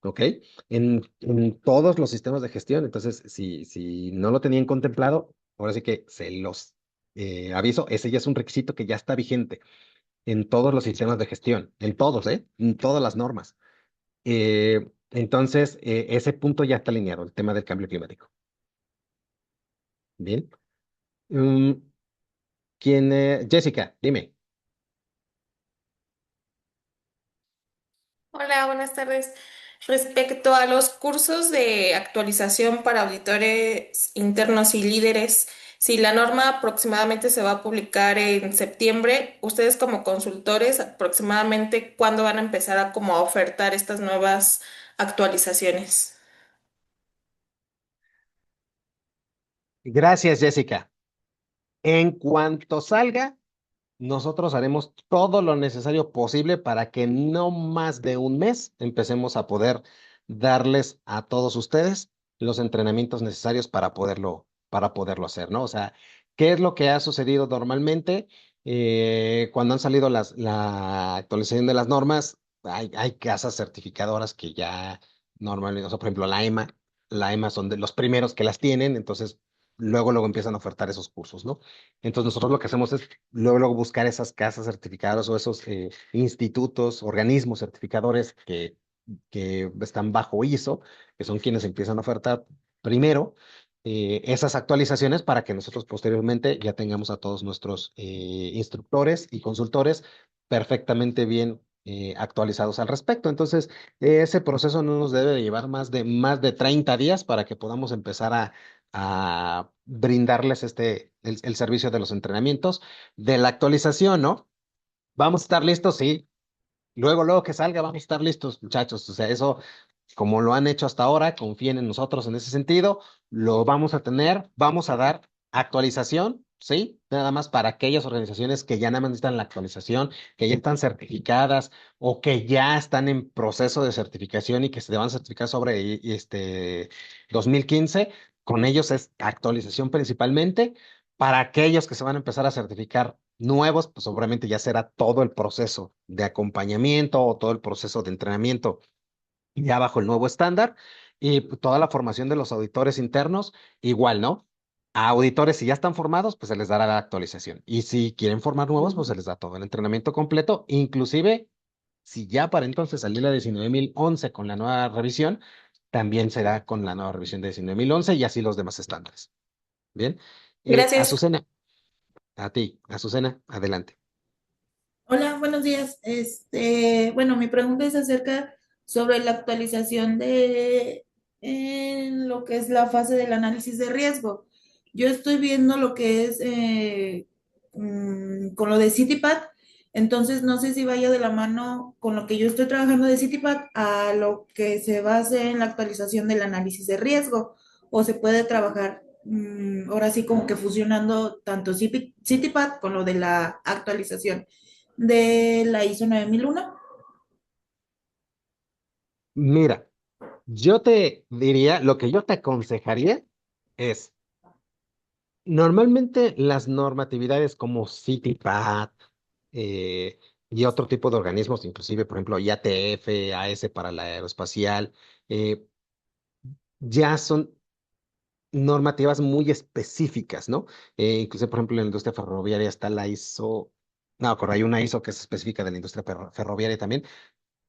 ¿ok? En todos los sistemas de gestión. Entonces, si no lo tenían contemplado, ahora sí que se los aviso, ese ya es un requisito que ya está vigente en todos los sistemas de gestión, en todos, ¿eh? En todas las normas. Entonces, ese punto ya está alineado, el tema del cambio climático. Bien. Mm, Jessica, dime. Hola, buenas tardes. Respecto a los cursos de actualización para auditores internos y líderes, si la norma aproximadamente se va a publicar en septiembre, ustedes como consultores, aproximadamente cuándo van a empezar a como a ofertar estas nuevas actualizaciones. Gracias, Jessica. En cuanto salga, nosotros haremos todo lo necesario posible para que no más de un mes empecemos a poder darles a todos ustedes los entrenamientos necesarios para poderlo hacer, ¿no? O sea, ¿qué es lo que ha sucedido normalmente cuando han salido la actualización de las normas? Hay casas certificadoras que ya normalmente, o sea, por ejemplo, la EMA son de los primeros que las tienen, entonces luego empiezan a ofertar esos cursos, ¿no? Entonces nosotros lo que hacemos es luego buscar esas casas certificadoras o esos institutos, organismos certificadores que están bajo ISO, que son quienes empiezan a ofertar primero esas actualizaciones para que nosotros posteriormente ya tengamos a todos nuestros instructores y consultores perfectamente bien actualizados al respecto. Entonces, ese proceso no nos debe de llevar más de 30 días para que podamos empezar a brindarles el servicio de los entrenamientos, de la actualización, ¿no? Vamos a estar listos, sí. Luego que salga, vamos a estar listos, muchachos. O sea, eso, como lo han hecho hasta ahora, confíen en nosotros en ese sentido, lo vamos a tener, vamos a dar actualización, ¿sí? Nada más para aquellas organizaciones que ya nada más necesitan la actualización, que ya están certificadas o que ya están en proceso de certificación y que se van a certificar sobre 2015. Con ellos es actualización principalmente. Para aquellos que se van a empezar a certificar nuevos, pues obviamente ya será todo el proceso de acompañamiento o todo el proceso de entrenamiento ya bajo el nuevo estándar y pues, toda la formación de los auditores internos, igual, ¿no? A auditores, si ya están formados, pues se les dará la actualización. Y si quieren formar nuevos, pues se les da todo el entrenamiento completo, inclusive si ya para entonces salió la 19.011 con la nueva revisión, también será con la nueva revisión de 19.011 y así los demás estándares. Bien. Gracias. Azucena, a ti, Azucena, adelante. Hola, buenos días. Bueno, mi pregunta es acerca sobre la actualización de en lo que es la fase del análisis de riesgo. Yo estoy viendo lo que es con lo de CityPad, entonces no sé si vaya de la mano con lo que yo estoy trabajando de CityPad a lo que se base en la actualización del análisis de riesgo, o se puede trabajar ahora sí como que fusionando tanto CityPad con lo de la actualización de la ISO 9001. Mira, yo te diría, lo que yo te aconsejaría es, normalmente las normatividades como CityPad y otro tipo de organismos, inclusive, por ejemplo, IATF, AS para la aeroespacial, eh, ya son normativas muy específicas, ¿no? Incluso, por ejemplo, en la industria ferroviaria está la ISO, no, correcto, hay una ISO que es específica de la industria ferroviaria también.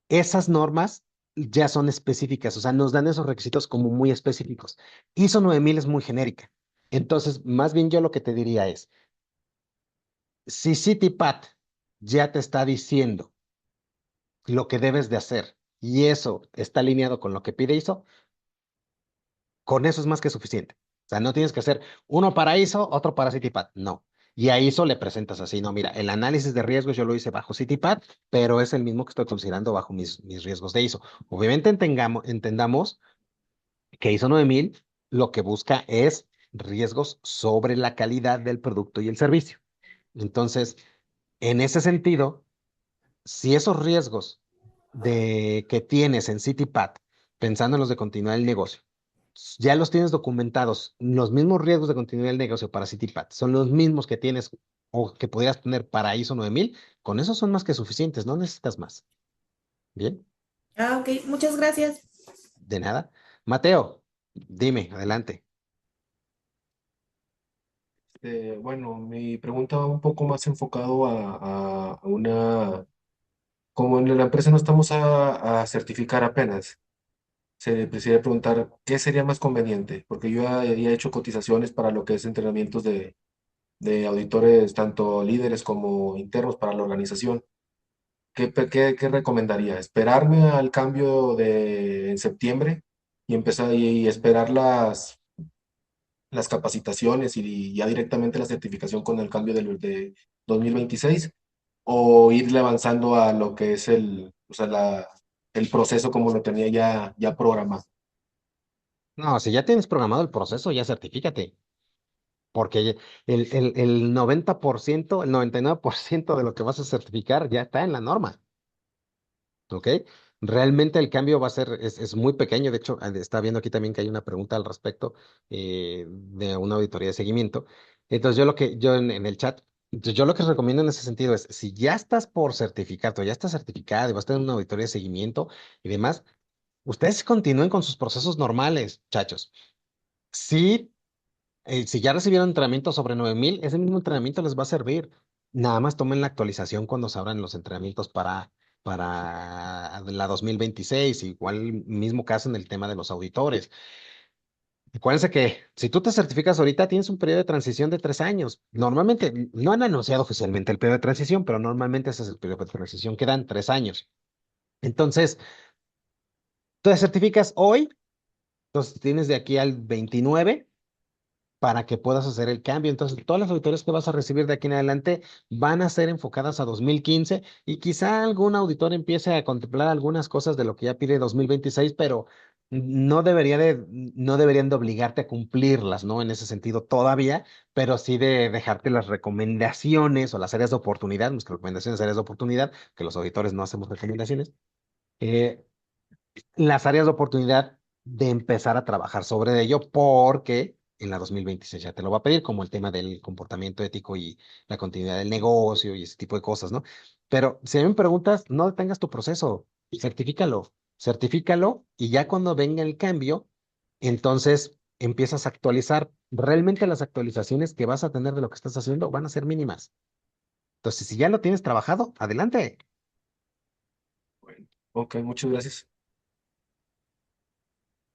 Esas normas ya son específicas, o sea, nos dan esos requisitos como muy específicos. ISO 9000 es muy genérica. Entonces, más bien yo lo que te diría es, si CityPad ya te está diciendo lo que debes de hacer y eso está alineado con lo que pide ISO, con eso es más que suficiente. O sea, no tienes que hacer uno para ISO, otro para CityPad, no. Y a ISO le presentas así, no, mira, el análisis de riesgos yo lo hice bajo CityPad, pero es el mismo que estoy considerando bajo mis riesgos de ISO. Obviamente entendamos que ISO 9000 lo que busca es riesgos sobre la calidad del producto y el servicio. Entonces, en ese sentido, si esos riesgos que tienes en CityPad, pensando en los de continuar el negocio, ya los tienes documentados, los mismos riesgos de continuidad del negocio para CityPad son los mismos que tienes o que podrías tener para ISO 9000, con eso son más que suficientes, no necesitas más. Bien, Ah, ok, muchas gracias. de nada. Mateo, dime, adelante. Bueno, mi pregunta va un poco más enfocado a una, como en la empresa no estamos a certificar apenas, se quisiera preguntar qué sería más conveniente, porque yo ya había hecho cotizaciones para lo que es entrenamientos de auditores, tanto líderes como internos para la organización. ¿qué recomendaría? ¿Esperarme al cambio en septiembre y empezar y esperar las capacitaciones y ya directamente la certificación con el cambio de 2026? ¿O irle avanzando a lo que es o sea, el proceso como lo tenía ya programado? No, si ya tienes programado el proceso, ya certifícate, porque el 90%, el 99% de lo que vas a certificar ya está en la norma. ¿Ok? Realmente el cambio va a ser, es muy pequeño. De hecho, está viendo aquí también que hay una pregunta al respecto de una auditoría de seguimiento. Entonces, yo en el chat, entonces, yo lo que recomiendo en ese sentido es, si ya estás por certificado, ya estás certificado y vas a tener una auditoría de seguimiento y demás, ustedes continúen con sus procesos normales, chachos. Sí, si ya recibieron entrenamiento sobre 9000, ese mismo entrenamiento les va a servir. Nada más tomen la actualización cuando se abran los entrenamientos para la 2026. Igual mismo caso en el tema de los auditores. Acuérdense que si tú te certificas ahorita, tienes un periodo de transición de 3 años. Normalmente, no han anunciado oficialmente el periodo de transición, pero normalmente ese es el periodo de transición que dan, 3 años. Entonces, tú te certificas hoy, entonces tienes de aquí al 29 para que puedas hacer el cambio. Entonces, todas las auditorías que vas a recibir de aquí en adelante van a ser enfocadas a 2015 y quizá algún auditor empiece a contemplar algunas cosas de lo que ya pide 2026, pero no deberían de obligarte a cumplirlas, ¿no? En ese sentido todavía, pero sí de dejarte las recomendaciones o las áreas de oportunidad, nuestras recomendaciones, áreas de oportunidad, que los auditores no hacemos recomendaciones. eh, las áreas de oportunidad de empezar a trabajar sobre ello, porque en la 2026 ya te lo va a pedir, como el tema del comportamiento ético y la continuidad del negocio y ese tipo de cosas, ¿no? Pero si a mí me preguntas, no detengas tu proceso, certifícalo y ya cuando venga el cambio, entonces empiezas a actualizar. Realmente las actualizaciones que vas a tener de lo que estás haciendo van a ser mínimas. Entonces, si ya lo tienes trabajado, adelante. Bueno, ok, muchas gracias.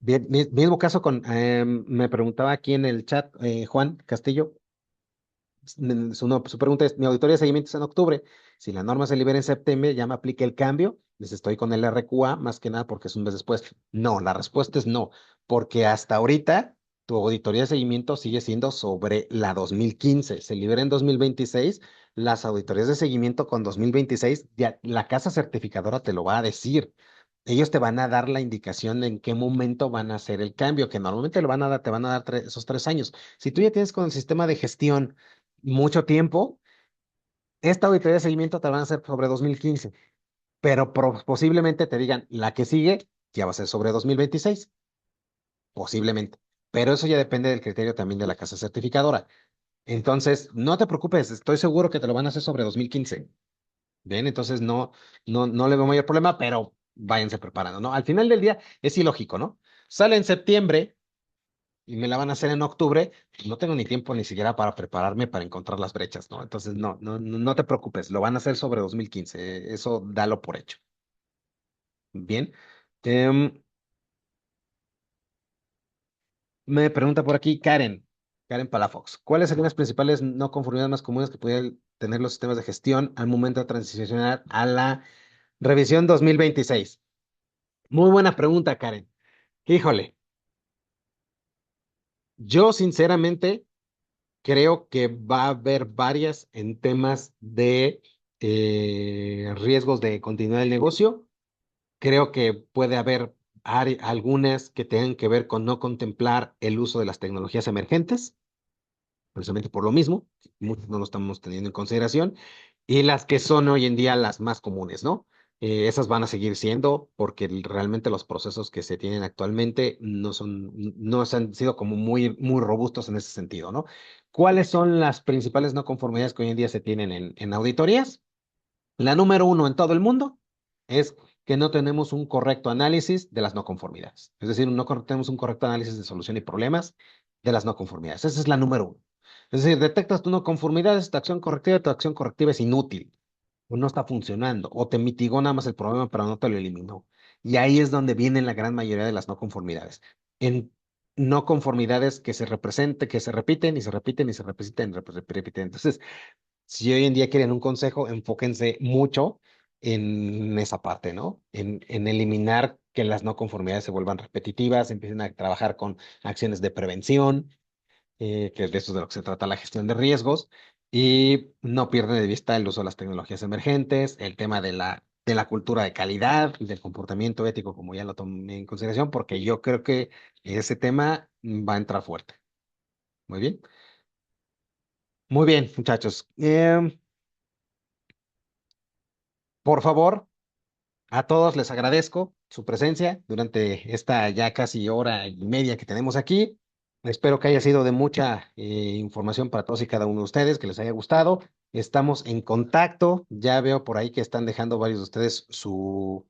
Bien, mismo caso me preguntaba aquí en el chat, Juan Castillo, su pregunta es, mi auditoría de seguimiento es en octubre, si la norma se libera en septiembre, ya me aplique el cambio, les estoy con el RQA, más que nada porque es un mes después. No, la respuesta es no, porque hasta ahorita tu auditoría de seguimiento sigue siendo sobre la 2015, se libera en 2026, las auditorías de seguimiento con 2026, ya, la casa certificadora te lo va a decir. Ellos te van a dar la indicación de en qué momento van a hacer el cambio, que normalmente te van a dar esos 3 años. Si tú ya tienes con el sistema de gestión mucho tiempo, esta auditoría de seguimiento te van a hacer sobre 2015, pero posiblemente te digan, la que sigue ya va a ser sobre 2026, posiblemente. Pero eso ya depende del criterio también de la casa certificadora. Entonces, no te preocupes, estoy seguro que te lo van a hacer sobre 2015. Bien, entonces no le veo mayor problema, pero váyanse preparando, ¿no? Al final del día es ilógico, ¿no? Sale en septiembre y me la van a hacer en octubre, no tengo ni tiempo ni siquiera para prepararme para encontrar las brechas, ¿no? Entonces, no te preocupes, lo van a hacer sobre 2015, eso dalo por hecho. Bien. Em, Me pregunta por aquí Karen Palafox, ¿cuáles serían las principales no conformidades más comunes que pudieran tener los sistemas de gestión al momento de transicionar a la revisión 2026? Muy buena pregunta, Karen. Híjole, yo sinceramente creo que va a haber varias en temas de riesgos de continuidad del negocio. Creo que puede haber algunas que tengan que ver con no contemplar el uso de las tecnologías emergentes, precisamente por lo mismo, muchos no lo estamos teniendo en consideración, y las que son hoy en día las más comunes, ¿no? Esas van a seguir siendo porque realmente los procesos que se tienen actualmente no se han sido como muy robustos en ese sentido, ¿no? ¿Cuáles son las principales no conformidades que hoy en día se tienen en auditorías? La número uno en todo el mundo es que no tenemos un correcto análisis de las no conformidades. Es decir, tenemos un correcto análisis de solución y problemas de las no conformidades. Esa es la número uno. Es decir, detectas tu no conformidad, tu acción correctiva es inútil, o no está funcionando, o te mitigó nada más el problema, pero no te lo eliminó. Y ahí es donde vienen la gran mayoría de las no conformidades. En no conformidades que se repiten y se repiten y se repiten, repiten. Entonces, si hoy en día quieren un consejo, enfóquense mucho en esa parte, ¿no? En eliminar que las no conformidades se vuelvan repetitivas, empiecen a trabajar con acciones de prevención, que de eso es de lo que se trata la gestión de riesgos, y no pierden de vista el uso de las tecnologías emergentes, el tema de la cultura de calidad y del comportamiento ético, como ya lo tomé en consideración, porque yo creo que ese tema va a entrar fuerte. Muy bien. Muy bien, muchachos. Por favor, a todos les agradezco su presencia durante esta ya casi hora y media que tenemos aquí. Espero que haya sido de mucha información para todos y cada uno de ustedes, que les haya gustado. Estamos en contacto. Ya veo por ahí que están dejando varios de ustedes su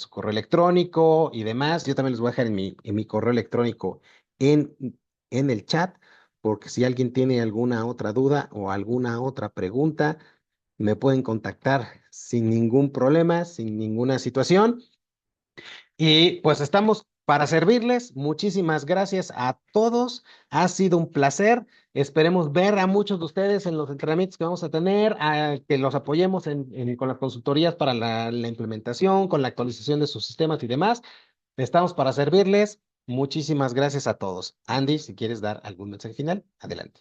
correo electrónico y demás. Yo también les voy a dejar en mi correo electrónico en, en el chat, porque si alguien tiene alguna otra duda o alguna otra pregunta, me pueden contactar sin ningún problema, sin ninguna situación. Y pues estamos para servirles. Muchísimas gracias a todos. Ha sido un placer. Esperemos ver a muchos de ustedes en los entrenamientos que vamos a tener, que los apoyemos con las consultorías para la implementación, con la actualización de sus sistemas y demás. Estamos para servirles. Muchísimas gracias a todos. Andy, si quieres dar algún mensaje final, adelante.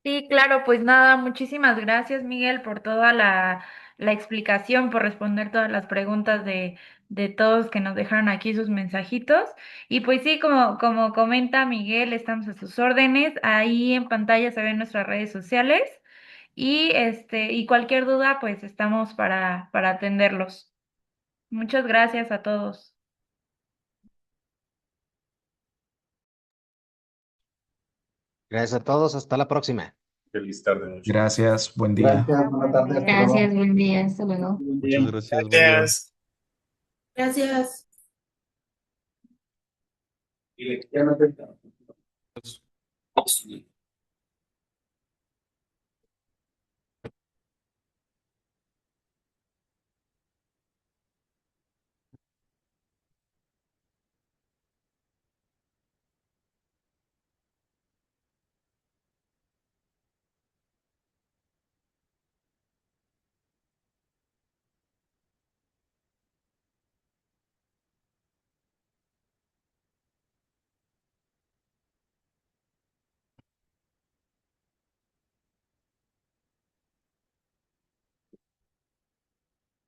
Sí, claro, pues nada, muchísimas gracias, Miguel, por toda la explicación, por responder todas las preguntas de todos que nos dejaron aquí sus mensajitos. Y pues sí, como comenta Miguel, estamos a sus órdenes. Ahí en pantalla se ven nuestras redes sociales y cualquier duda, pues estamos para atenderlos. Muchas gracias a todos. Gracias a todos. Hasta la próxima. Feliz tarde, noche. Gracias, buen día. Gracias, buena tarde, hasta luego. Gracias, buen día, hasta luego. Muchas gracias, buen día. Gracias. Gracias. Y ya no te-